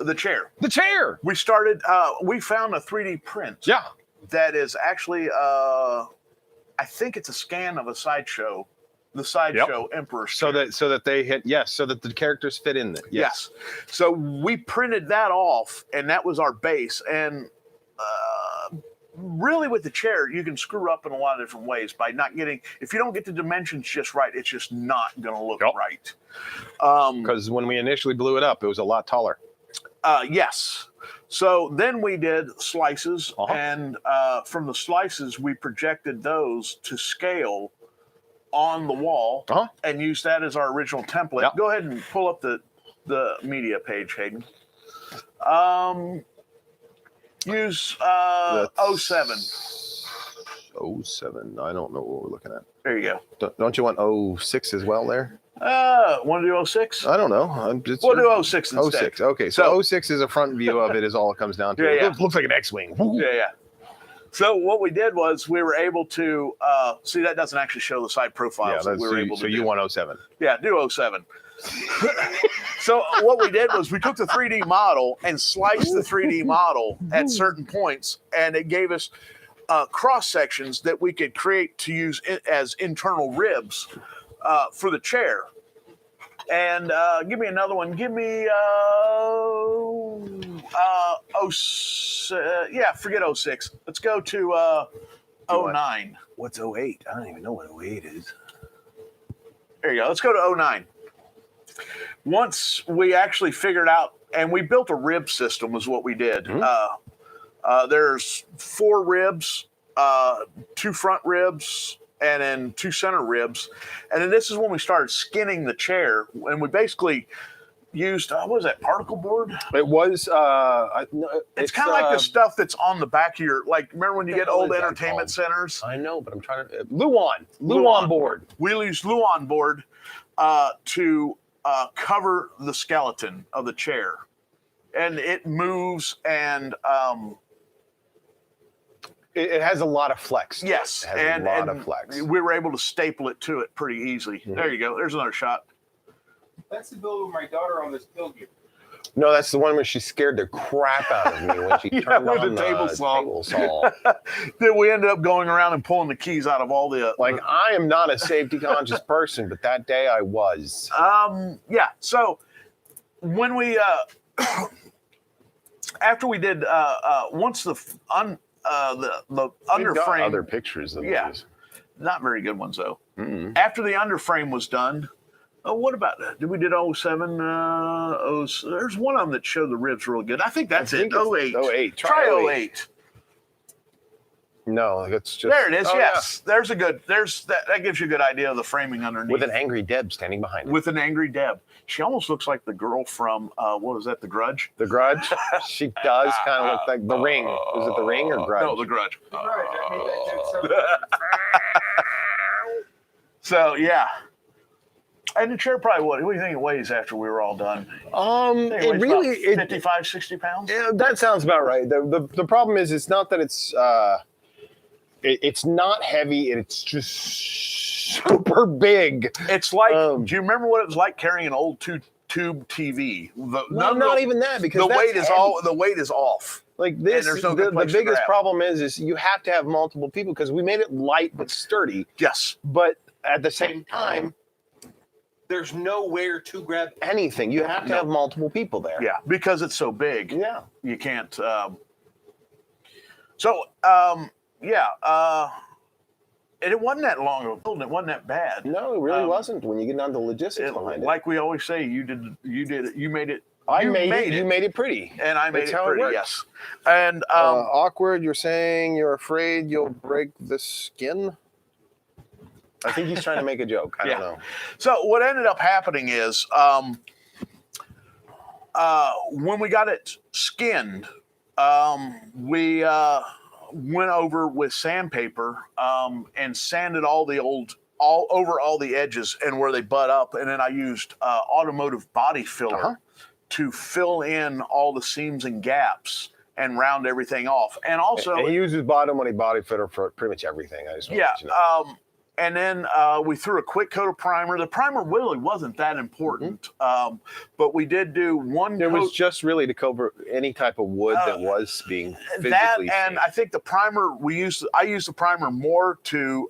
the chair. The chair. We started. We found a 3D print. Yeah. That is actually, I think it's a scan of a sideshow, the sideshow Emperor. So that they hit so that the characters fit in there. Yes. So we printed that off, and that was our base. And really, with the chair, you can screw up in a lot of different ways by not getting. If you don't get the dimensions just right, it's just not going to look Yep. right. Because when we initially blew it up, it was a lot taller. Yes. So then we did slices, Uh-huh. and from the slices, we projected those to scale on the wall Uh-huh. and used that as our original template. Yep. Go ahead and pull up the media page, Hayden. Use 07. 07. I don't know what we're looking at. There you go. Don't you want 06 as well there? Want to do 06? I don't know. I'm just We'll do 06 instead. 06. Okay, so 06 is a front view of it. Is all it comes down to. Yeah, yeah. It looks like an X-wing. Yeah. So what we did was we were able to see that doesn't actually show the side profiles that we were able to so do. you want 07. Yeah, do 07. So what we did was we took the 3D model and sliced the 3D model at certain points, and it gave us cross sections that we could create to use as internal ribs for the chair. And give me another one. Give me forget 06. Let's go to 09. What's 08? I don't even know what 08 is. There you go. Let's go to 09. Once we actually figured out, and we built a rib system was what we did. Mm-hmm. There's 4 ribs, 2 front ribs, and then 2 center ribs. And then this is when we started skinning the chair, and we basically used, what was that, particle board? It was. It's kind of like the stuff that's on the back of your, like, remember when you the get hell old is that entertainment centers? I know, but I'm trying to. Luan board. We used Luan board to cover the skeleton of the chair. And it moves, and It has a lot of flex. yes, It has a lot of flex. we were able to staple it to it pretty easily. Mm-hmm. There you go. There's another shot. That's the build with my daughter on this build gear. No, that's the one where she scared the crap out of me when she Yeah, turned with on the table saw. table saw. Then we ended up going around and pulling the keys out of all the Like, I am not a safety conscious person, but that day I was. yeah. So when we after we did once the We've got underframe, other pictures of Yeah. these. not very good ones though. Mm-mm. After the underframe was done, what about that? Did we did 07? There's one of them that showed the ribs real good. I think that's I think it. it's 08. 08. Try 08. No, it's just There it is. oh, Yes, there's a good. There's that gives you a good idea of the framing underneath. with an angry Deb standing behind it. With an angry Deb. She almost looks like the girl from what was that? The Grudge. The Grudge. She does kind of look like The Ring. Was it The Ring or Grudge? No, The Grudge. Right, I made that joke So yeah. And the chair probably what do you think it weighs after we were all done? It really 55, 60 pounds. Yeah, that sounds about right. The problem is it's not that it's not heavy. It's just super big. It's like do you remember what it was like carrying an old tube TV? Not even that because the weight is heavy. all the weight is off. Like this, there's no the good place to biggest grab. problem is you have to have multiple people because we made it light but sturdy. Yes. But at the same time, there's nowhere to grab anything. You have to have multiple people there. Yeah, because it's so big. Yeah. You can't. And it wasn't that long of a building. It wasn't that bad. No, it really wasn't. When you get down to logistics behind it, Like we always say, you made it. You made it pretty, and I made That's it how it pretty. works. Yes. And Awkward. You're saying you're afraid you'll break the skin? I think he's trying to make a joke. I don't know. So what ended up happening is when we got it skinned, we went over with sandpaper and sanded all over all the edges and where they butt up, and then I used automotive body filler to fill in all the seams and gaps and round everything off. And also, And he uses body fitter for pretty much everything. I just want to let you know. And then we threw a quick coat of primer. The primer really wasn't that important, but we did do one. It was just really to cover any type of wood that was being physically and seen. I think the primer I used the primer more to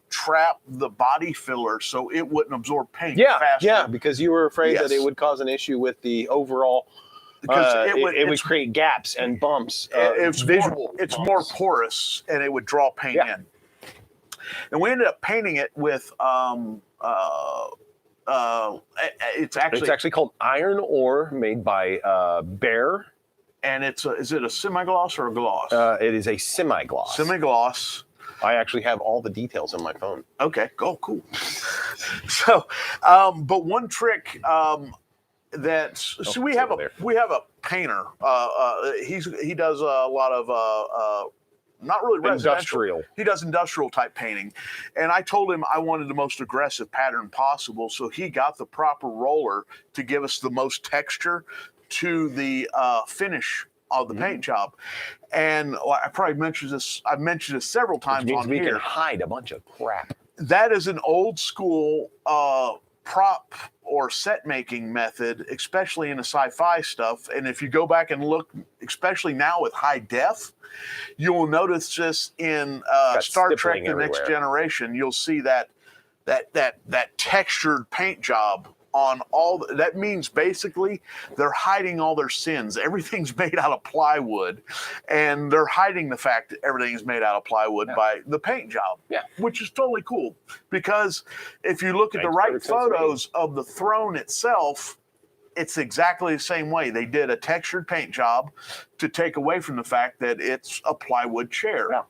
trap the body filler so it wouldn't absorb paint faster. Yeah, because you were afraid that it would cause an issue with the overall. Because it would create gaps and bumps. It's more porous, and it would draw paint in. And we ended up painting it with it's actually called iron ore, made by Bear. And is it a semi-gloss or a gloss? It is a semi-gloss. Semi-gloss. I actually have all the details on my phone. Okay, cool. So, but one trick we have a painter. He does a lot of not really residential. Industrial. He does industrial type painting. And I told him I wanted the most aggressive pattern possible. So he got the proper roller to give us the most texture to the finish of the paint job. And I probably mentioned this. I've mentioned this several times Which means on we here. can hide a bunch of crap. That is an old school prop or set making method, especially in the sci-fi stuff. And if you go back and look, especially now with high def, you will notice this in Star Trek: The Next Generation. You'll see that textured paint job on all. That means basically they're hiding all their sins. Everything's made out of plywood, and they're hiding the fact that everything's made out of plywood by the paint job. Yeah, which is totally cool because if you look at the right photos of the throne itself, it's exactly the same way. They did a textured paint job to take away from the fact that it's a plywood chair. Yeah.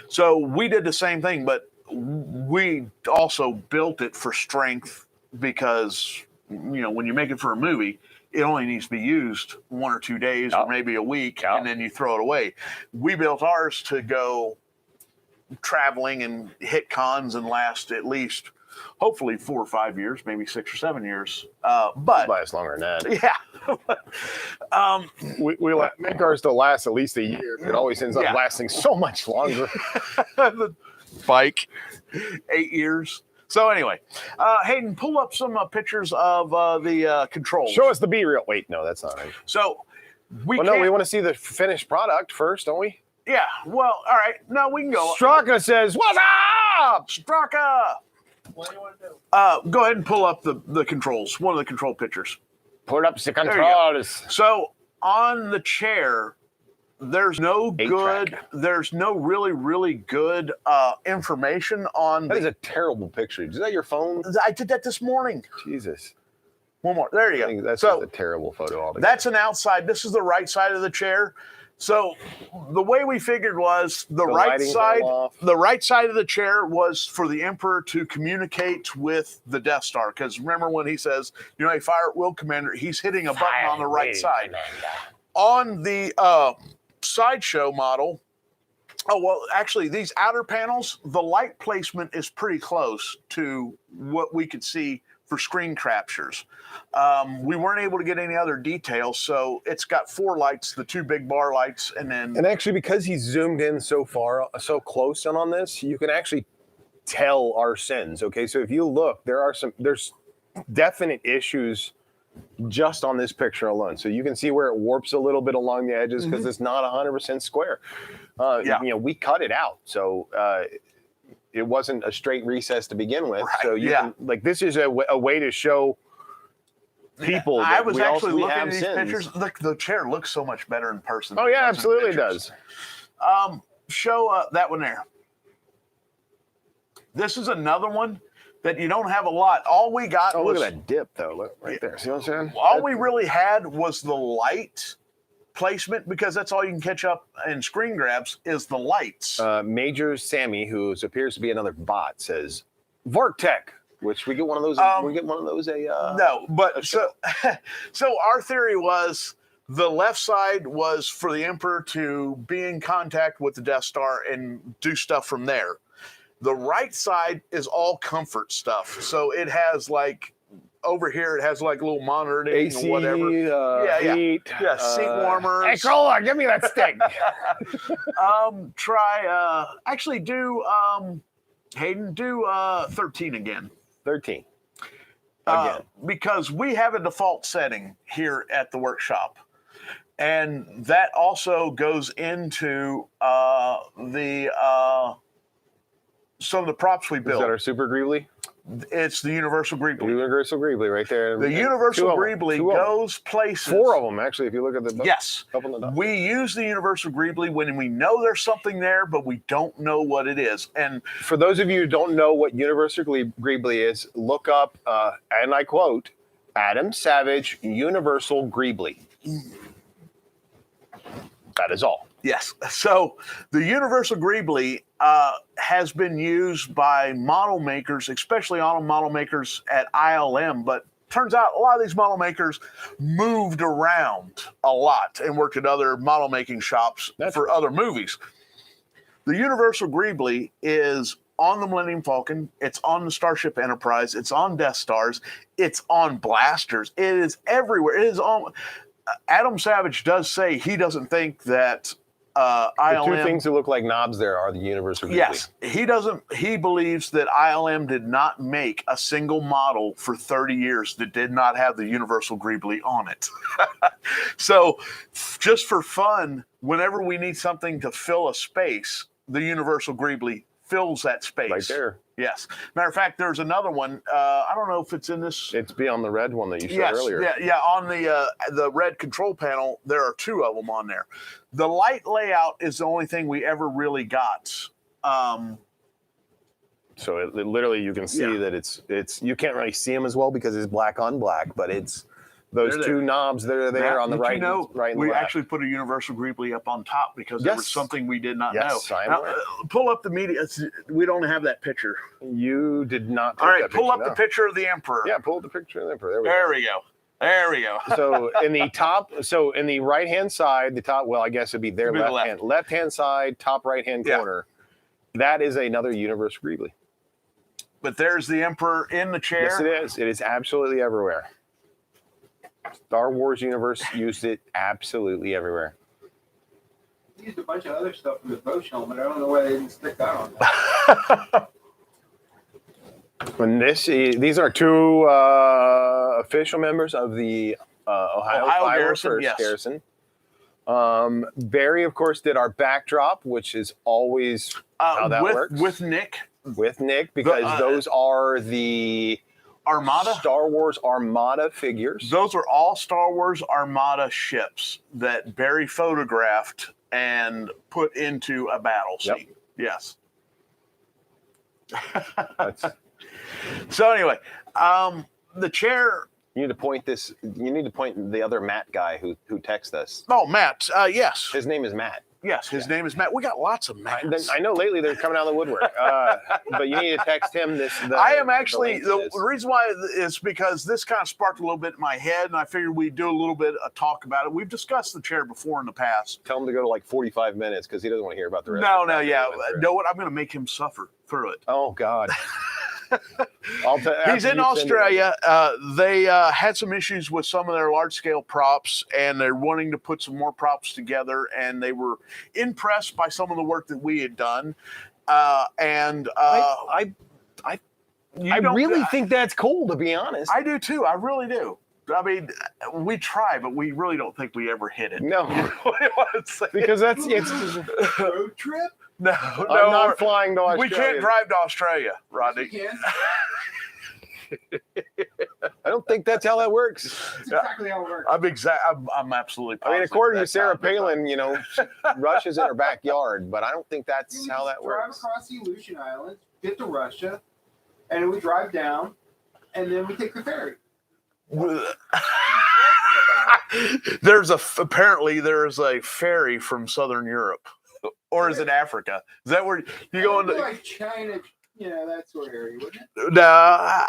So we did the same thing, but we also built it for strength because, when you make it for a movie, it only needs to be used 1 or 2 days or maybe a week, and then you throw it away. We built ours to go traveling and hit cons and last at least hopefully 4 or 5 years, maybe 6 or 7 years. But lasts longer than that. Yeah. We make ours to last at least a year. It always ends up lasting so much longer. The bike, 8 years. So anyway, Hayden, pull up some pictures of the controls. Show us the B-reel. Wait, no, that's not right. So we want to see the finished product first, don't we? Yeah. Well, all right. No, we can go. Straka says, "What's up, Straka?" What do you want to do? Go ahead and pull up the controls. One of the control pictures. Pull up the controls. So on the chair, there's no really, really good information on. That is a terrible picture. Is that your phone? I did that this morning. Jesus. One more. There you I think go. that's just a terrible photo altogether. That's an outside. This is the right side of the chair. So the way we figured was the lighting fell off. right side of the chair was for the Emperor to communicate with the Death Star. Because remember when he says, fire at will, Commander, he's hitting a button on the right side. On the sideshow model, actually, these outer panels, the light placement is pretty close to what we could see for screen captures. We weren't able to get any other details, so it's got 4 lights, the 2 big bar lights, and actually, because he's zoomed in so far, so close on this, you can actually tell our sins. Okay, so if you look, there's definite issues just on this picture alone. So you can see where it warps a little bit along the edges because it's not 100% square. We cut it out, so it wasn't a straight recess to begin with. Right, So you can, this is a way to show people. I was actually looking at these pictures. Look, the chair looks so much better in person. Oh yeah, absolutely it does. Show that one there. This is another one that you don't have a lot. All we got was... look at that dip, though. Look right there. See what I'm saying? All we really had was the light placement, because that's all you can catch up in screen grabs is the lights. Major Sammy, who appears to be another bot, says, Vortech, which we get one of those. No, but so our theory was the left side was for the Emperor to be in contact with the Death Star and do stuff from there. The right side is all comfort stuff. So it has over here, it has a little monitoring AC, or whatever. Heat. Yeah, seat warmers. Hey, Cola, give me that stick. Actually do, Hayden, do 13 again. 13. Again. Because we have a default setting here at the workshop. And that also goes into some of the props we built. Is that our Super Greebly? It's the Universal Greebly. Universal Greebly right there. The Universal Greebly goes places. 4 of them, actually, if you look at the... Yes. We use the Universal Greebly when we know there's something there, but we don't know what it is. And for those of you who don't know what Universal Greebly is, look up, and I quote, Adam Savage Universal Greebly. That is all. Yes. So the Universal Greebly has been used by model makers, especially auto model makers at ILM, but turns out a lot of these model makers moved around a lot and worked at other model making shops for other movies. The Universal Greebly is on the Millennium Falcon. It's on the Starship Enterprise. It's on Death Stars. It's on blasters. It is everywhere. It is on... Adam Savage does say he doesn't think that ILM... The 2 things that look like knobs there are the Universal Greebly. Yes. He doesn't... He believes that ILM did not make a single model for 30 years that did not have the Universal Greebly on it. So, just for fun, whenever we need something to fill a space, the Universal Greebly fills that space. Right there. Yes. Matter of fact, there's another one. I don't know if it's in this. It's beyond the red one that you showed earlier. Yeah. On the red control panel, there are 2 of them on there. The light layout is the only thing we ever really got. So it literally, you can see that it's. You can't really see them as well because it's black on black, but it's those 2 knobs that are there on the right. Right. We actually put a Universal Greebly up on top because there was something we did not know. Now, pull up the media. We don't have that picture. You did not. All right, pull up the picture of the Emperor. Yeah, pull up the picture of the Emperor. There we go. So in the right-hand side, the top. Well, I guess it'd be their left-hand side, top right-hand corner. That is another Universal Greebly. But there's the Emperor in the chair. Yes, it is. It is absolutely everywhere. Star Wars universe used it absolutely everywhere. He used a bunch of other stuff in the Bosch helmet. I don't know why they didn't stick that on. And these are 2 official members of the Ohio Fire Garrison. Barry, of course, did our backdrop, which is always how that works. With Nick. With Nick, because those are the... Armada? Star Wars Armada figures. Those are all Star Wars Armada ships that Barry photographed and put into a battle scene. Yes. So anyway, the chair You need to point this. You need to point the other Matt guy who texted us. Oh, Matt. Yes. His name is Matt. Yes, his name is Matt. We got lots of Matts. I know lately they're coming out of the woodwork. But you need to text him this. I am actually, the reason why is because this kind of sparked a little bit in my head, and I figured we'd do a little bit of talk about it. We've discussed the chair before in the past. Tell him to go to like 45 minutes because he doesn't want to hear about the rest. No, yeah. Know what? I'm going to make him suffer through it. Oh, God. He's in Australia. They had some issues with some of their large-scale props, and they're wanting to put some more props together, and they were impressed by some of the work that we had done. I really think that's cool, to be honest. I do, too. I really do. I mean, we try, but we really don't think we ever hit it. No. Because it's road trip? No, I'm not flying to Australia. We can't drive to Australia, Rodney. Yes, I don't think that's how that works. that's exactly how it works. I'm absolutely I mean, positive according to that's Sarah how it Palin, you know, Russia's in her backyard, but I don't think that's We how just that drive works. across the Aleutian Islands, get to Russia, and then we drive down, and then we take the ferry. Apparently there's a ferry from Southern Europe, or is it Africa? Is that where you go into? Like China, that sort of area, wouldn't it? No,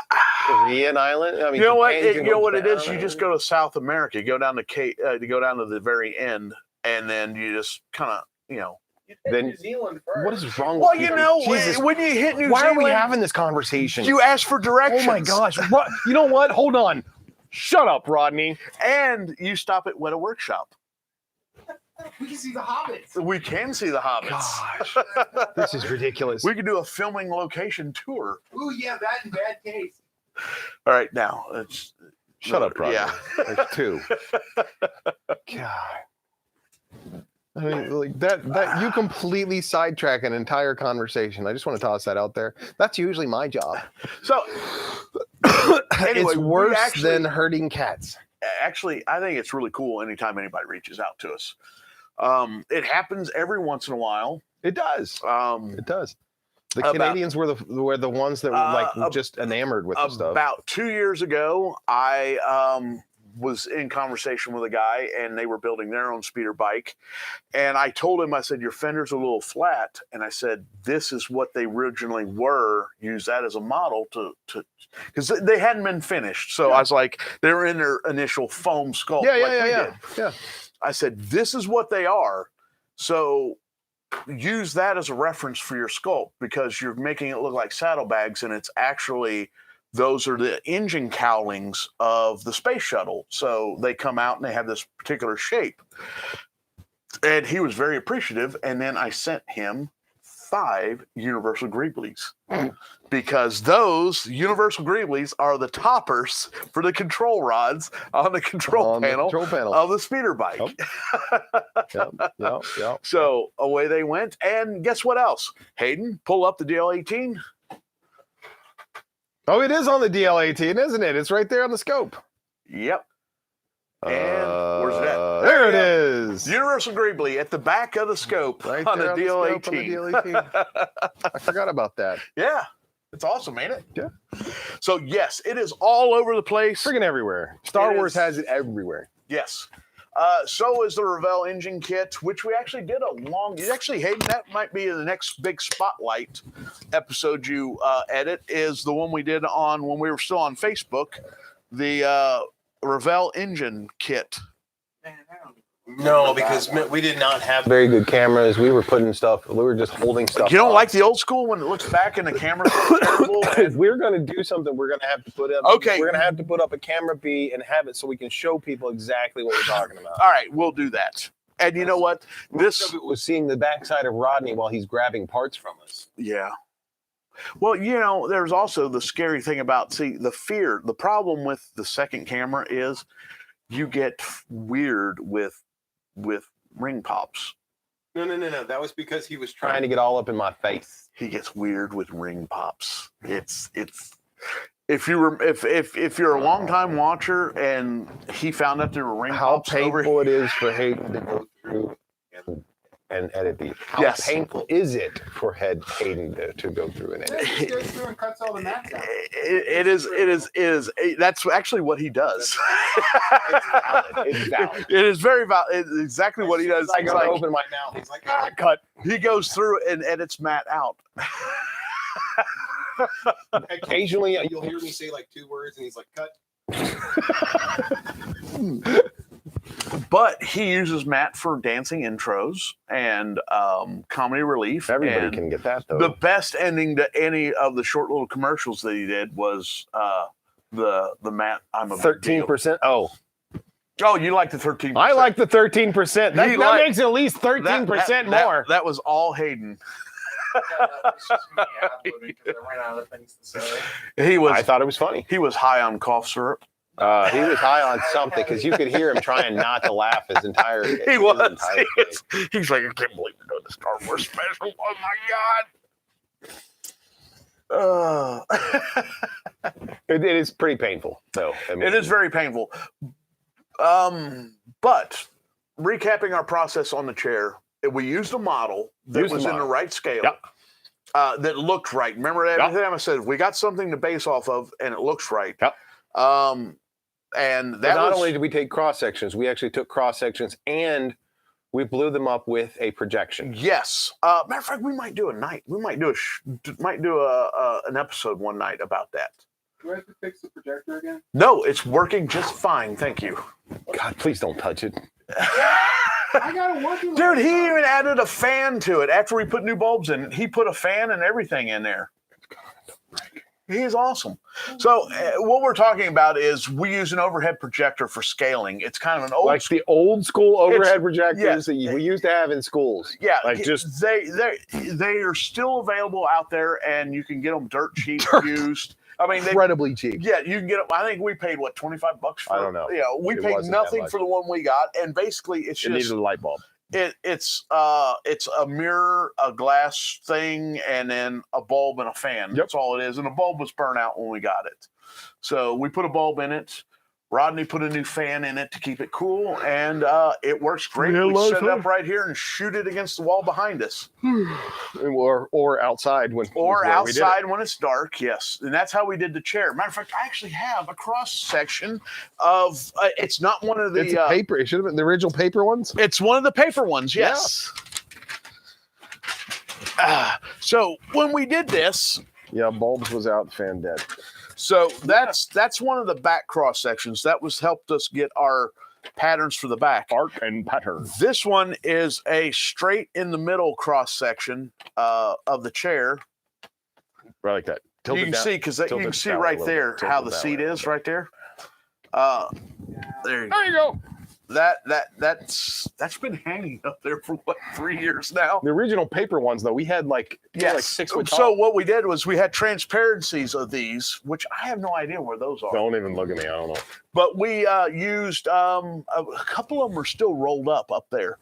Korean island. I mean, you know what? Japan can You know go what it is? down. You just go to South America. You go down to you go down to the very end, and then you just kind of, Then New Zealand first. what is wrong Well, with you know, Jesus. when you hit New Why Zealand, are we having this conversation? you ask for directions. Oh my gosh! You know what? Hold on. Shut up, Rodney. And you stop at Weta Workshop. We can see the hobbits. We can see the hobbits. Gosh, this is ridiculous. We could do a filming location tour. Ooh, yeah, that in bad taste. All right, now it's Shut up, Rodney. Yeah. There's two. God. I mean, like that you completely sidetrack an entire conversation. I just want to toss that out there. That's usually my job. So anyway, It's worse than hurting cats. Actually, I think it's really cool anytime anybody reaches out to us. It happens every once in a while. It does. It does. The About- Canadians were the ones that were like just enamored with the stuff. About 2 years ago, I was in conversation with a guy, and they were building their own speeder bike. And I told him, I said, your fender's a little flat. And I said, this is what they originally were. Use that as a model to because they hadn't been finished. So I was like, they were in their initial foam sculpt. Yeah. I said, this is what they are. So use that as a reference for your sculpt, because you're making it look like saddlebags, and it's actually, those are the engine cowlings of the space shuttle. So they come out and they have this particular shape. And he was very appreciative. And then I sent him 5 Universal Greeblies, because those Universal Greeblies are the toppers for the control rods on the control panel of the speeder bike. Yep. So away they went. And guess what else? Hayden, pull up the DL18. Oh, it is on the DL18, isn't it? It's right there on the scope. Yep. And where's it at? There it is. Universal Greebly at the back of the scope Right on the there DL18. scope on the DL18. I forgot about that. Yeah. It's awesome, ain't it? Yeah. So, yes, it is all over the place. Friggin' everywhere. Star It Wars is. has it everywhere. Yes. So is the Revell engine kit, which we actually did actually, Hayden, that might be the next big spotlight episode you edit, is the one we did on when we were still on Facebook, the Revell engine kit. No, because we did not have. Very good cameras. We were putting stuff. We were just holding stuff. You don't up. like the old school when it looks back and the camera's so terrible? If we're going to do something, we're going to have to put up. Okay. We're going to have to put up a camera B and have it so we can show people exactly what we're talking about. All right, we'll do that. And you know what? Most of it was seeing the backside of Rodney while he's grabbing parts from us. Yeah. Well, there's also the scary thing about, the problem with the second camera is you get weird with ring pops. No. That was because he was Trying to get all up in my face. He gets weird with ring pops. It's if you're a longtime watcher and he found out there were ring How pops over painful it is for Hayden to go through and edit these. How Yes. painful is it for Hayden to go through and edit? He goes through and cuts all the mats out. It is. That's actually what he does. It's valid. It's valid. It is very valid. It's exactly what he does. I He's go to like, open my mouth. He's like, cut. he goes through and edits Matt out. Occasionally, you'll hear me say like 2 words, and he's like, cut. But he uses Matt for dancing intros and comedy relief. Everybody and can get that, though. the best ending to any of the short little commercials that he did was the Matt. I'm a big deal. 13%. Oh, You like the 13%? I like the 13%. That makes it at least 13% more. That was all Hayden. I thought it was funny. He was high on cough syrup. He was high on something because you could hear him trying not to laugh his entire. He's like, I can't believe we're doing the Star Wars special. Oh my god! It is pretty painful, though. I mean, It is very painful. But recapping our process on the chair, we used a model that was in the right scale. Yep. That looked right. Remember everything I said? We got something to base off of, and it looks right. Yep. And But that not only did we take cross sections, we actually took cross sections and we blew them up with a projection. Yes. Matter of fact, we might do a night. We might do an episode one night about that. Do I have to fix the projector again? No, it's working just fine. Thank you. God, please don't touch it. I gotta work. Dude, he even added a fan to it after we put new bulbs in. He put a fan and everything in there. He is awesome. So what we're talking about is we use an overhead projector for scaling. It's kind of an old, Like the old school overhead projectors that we used to have in schools. yeah. Like just they are still available out there, and you can get them dirt cheap used. I mean, incredibly cheap. yeah, you can get them. I think we paid what, $25 for. I don't know. Yeah, we It paid wasn't that nothing much. for the one we got, and basically it's It just needed a light bulb. it's a mirror, a glass thing, and then a bulb and a fan. Yep. That's all it is. And the bulb was burnt out when we got it. So we put a bulb in it. Rodney put a new fan in it to keep it cool, and it works great. Yeah, We love set it it. up right here and shoot it against the wall behind us. Or outside when Outside when it's dark, yes. And that's how we did the chair. Matter of fact, I actually have a cross section of it's not one of the It's paper. It should have been the original paper ones. it's one of the paper ones, yes. So when we did this, Yeah, bulbs was out, fan dead. so that's one of the back cross sections that was helped us get our patterns for the back. Arc and pattern. This one is a straight in the middle cross section of the chair. Right like that. You can see because you tilt can it see down a right little there bit. Tilt how it the that seat way a is little right there. There you go. There you go. That's been hanging up there for what, 3 years now. The original paper ones, though, we had like 6 foot tall. So what we did was we had transparencies of these, which I have no idea where those are. Don't even look at me. I don't know. But we used a couple of them are still rolled up there.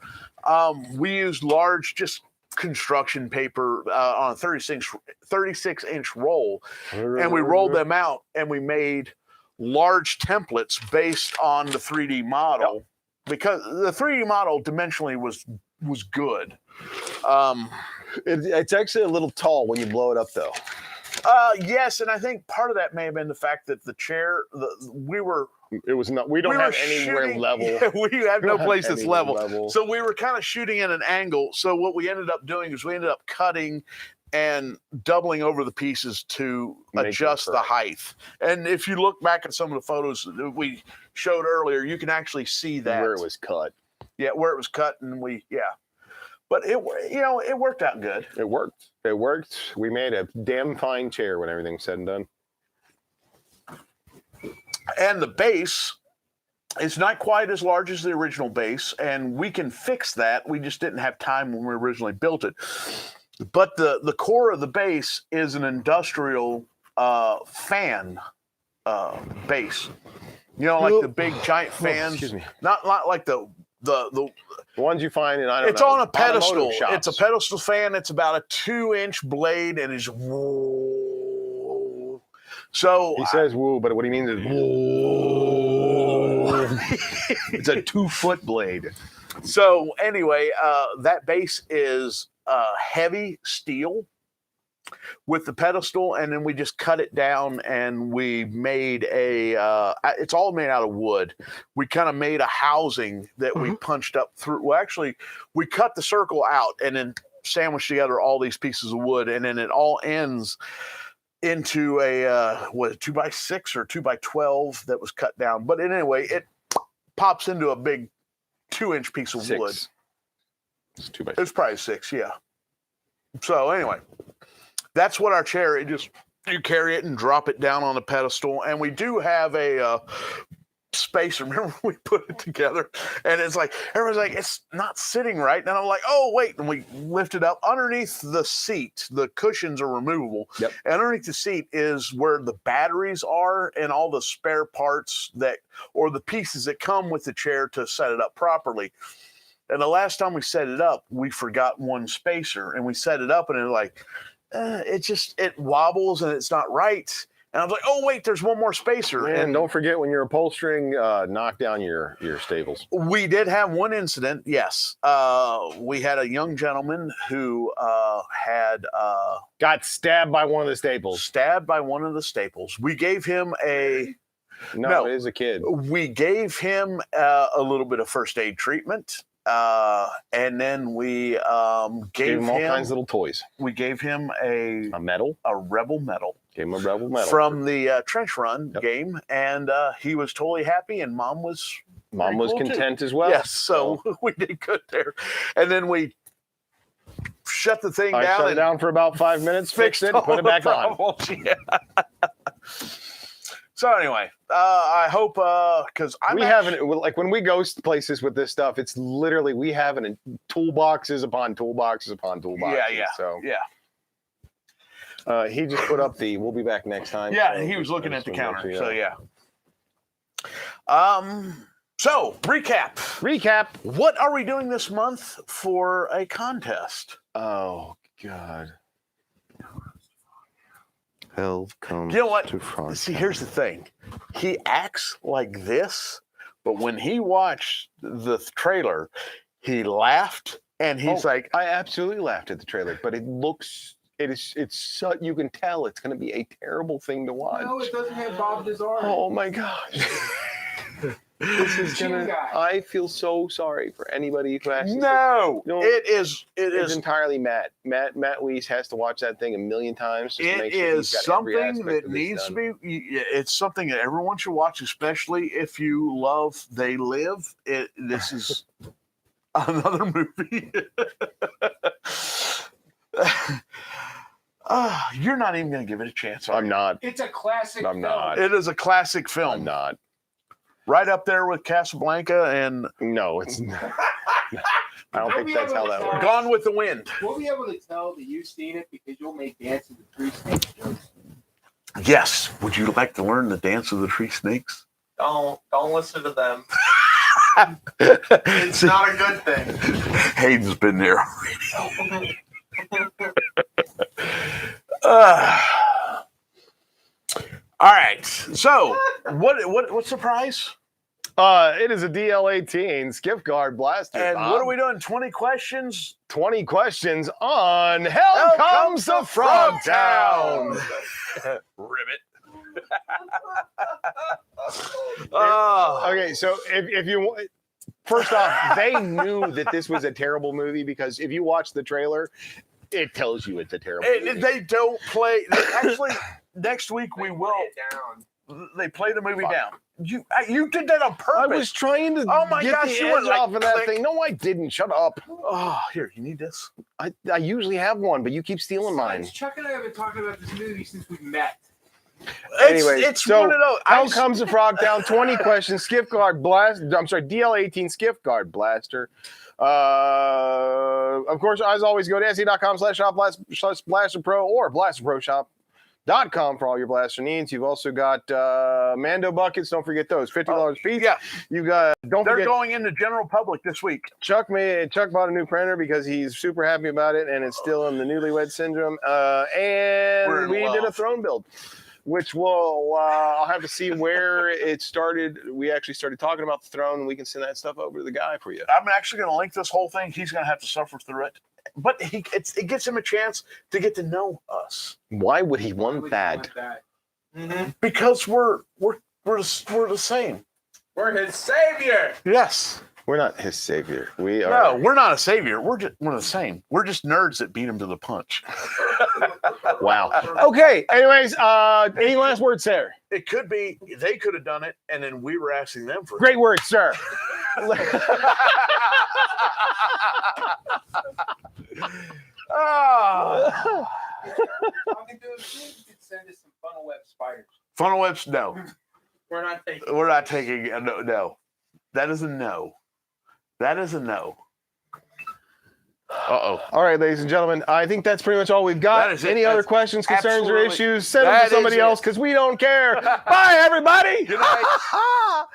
We used large, just construction paper on a 36-inch roll, and we rolled them out, and we made large templates based on the 3D model. Because the 3D model dimensionally was good. It's actually a little tall when you blow it up, though. Yes, and I think part of that may have been the fact that the chair, It was not. We don't have anywhere level. Yeah, we have no place that's anywhere level. So we were kind of shooting at an angle. So what we ended up doing is we ended up cutting and doubling over the pieces to Make adjust it the correct. height. And if you look back at some of the photos that we showed earlier, you can actually see that Where it was cut. Yeah, where it was cut, and but it worked out good. It worked. It worked. We made a damn fine chair when everything's said and done. And the base is not quite as large as the original base, and we can fix that. We just didn't have time when we originally built it. But the core of the base is an industrial fan base. You know, like the big giant fans. Excuse me. Not like the ones you find in, I don't it's know, on a pedestal. automotive shops. It's a pedestal fan. It's about a 2-inch blade, and it's so He says woo, but what he means is woo. It's a 2-foot blade. So anyway, that base is heavy steel with the pedestal, and then we just cut it down and we made it's all made out of wood. We kind of made a housing that we punched up through. Well, actually, we cut the circle out and then sandwiched together all these pieces of wood, and then it all ends into a 2x6 or 2x12 that was cut down. But anyway, it pops into a big 2-inch piece of wood. It's 2x6. It's probably 6, yeah. So anyway, that's what our chair. You carry it and drop it down on the pedestal, and we do have a space. Remember when we put it together, and it's like everyone's like, it's not sitting right, and I'm like, oh wait, and we lift it up underneath the seat. The cushions are removable. Yep. And underneath the seat is where the batteries are and all the spare parts or the pieces that come with the chair to set it up properly. And the last time we set it up, we forgot one spacer, and we set it up, and it was like, it wobbles and it's not right. And I was like, oh wait, there's one more spacer. And don't forget, when you're upholstering, knock down your staples. We did have one incident, yes. We had a young gentleman who got stabbed by one of the staples. We gave him No, it is a kid. We gave him a little bit of first aid treatment. And then we gave him all kinds of little toys. We gave him a medal, a rebel medal. Gave him a rebel medal from the trench run game, and he was totally happy, and Mom was content as well. Yes, so we did good there. And then we shut the thing down. Shut it down for about 5 minutes, fixed it, and put it back on. Yeah. So anyway, I hope because when we go places with this stuff, it's literally we have toolboxes upon toolboxes upon toolboxes. Yeah. So yeah. He just put up we'll be back next time. Yeah, he was looking at the counter. So yeah. So recap. What are we doing this month for a contest? Oh God. Hell comes to frog. See, here's the thing. He acts like this, but when he watched the trailer, he laughed, and he's like, I absolutely laughed at the trailer, but it's so, you can tell it's going to be a terrible thing to watch. No, it doesn't have Bob Dazar. Oh my gosh. This is I feel so sorry for anybody who has to. It is entirely Matt. Matt Weiss has to watch that thing a million times. Just to make sure is something that needs to be. It's something that everyone should watch, especially if you love They Live. This is another movie. You're not even going to give it a chance. I'm not. It's a classic. I'm not. It is a classic film. I'm not. Right up there with Casablanca and... No, it's not. I don't think that's how that works. Gone with the Wind. We'll be able to tell that you've seen it because you'll make Dance of the Three Snakes jokes. Yes. Would you like to learn the Dance of the Three Snakes? Don't listen to them. It's not a good thing. Hayden's been there already. All right. So, what's the prize? It is a DL18 gift card blaster. And what are we doing? 20 questions? 20 questions on Hell Comes to Frogtown. Ribbit. Okay, so if you... First off, they knew that this was a terrible movie because if you watch the trailer, it tells you it's a terrible movie. They don't play... Actually... Next week we will. They play the movie down. You did that on purpose. I was trying to get the edge off of that thing. No, I didn't. Shut up. Oh, here, you need this. I usually have one, but you keep stealing mine. Chuck and I have been talking about this movie since we met. Anyway, it's one of those. How comes the Frogtown? 20 questions. Gift card blast. I'm sorry, DL18 gift card blaster. Of course, as always, go to se.com/shop/BlasterPro or BlasterProShop.com for all your blaster needs. You've also got Mando buckets. Don't forget those. $50 piece. Yeah. You got. They're going into general public this week. Chuck bought a new printer because he's super happy about it, and it's still in the newlywed syndrome. And we did a throne build. which will I'll have to see where it started. We actually started talking about the throne, and we can send that stuff over to the guy for you. I'm actually going to link this whole thing. He's going to have to suffer through it, but it gives him a chance to get to know us. Why would he Why want would you that? want that? Because we're the same. We're his savior. Yes. We're not his savior. We are. No, we're not a savior. We're the same. We're just nerds that beat him to the punch. Wow. Okay. Anyways, any last words, sir? It could be they could have done it, and then we were asking them for it. Great words, sir. Ah. Talking to him, you could send us some funnel web spiders. Funnel webs, no. We're not taking. We're not taking no. That is a no. That is a no. Uh-oh. All right, ladies and gentlemen, I think that's pretty much all we've got. That is it. Any other That's questions, concerns, or absolutely- issues, send them that to somebody is it. else because we don't care. Bye, everybody. Good night.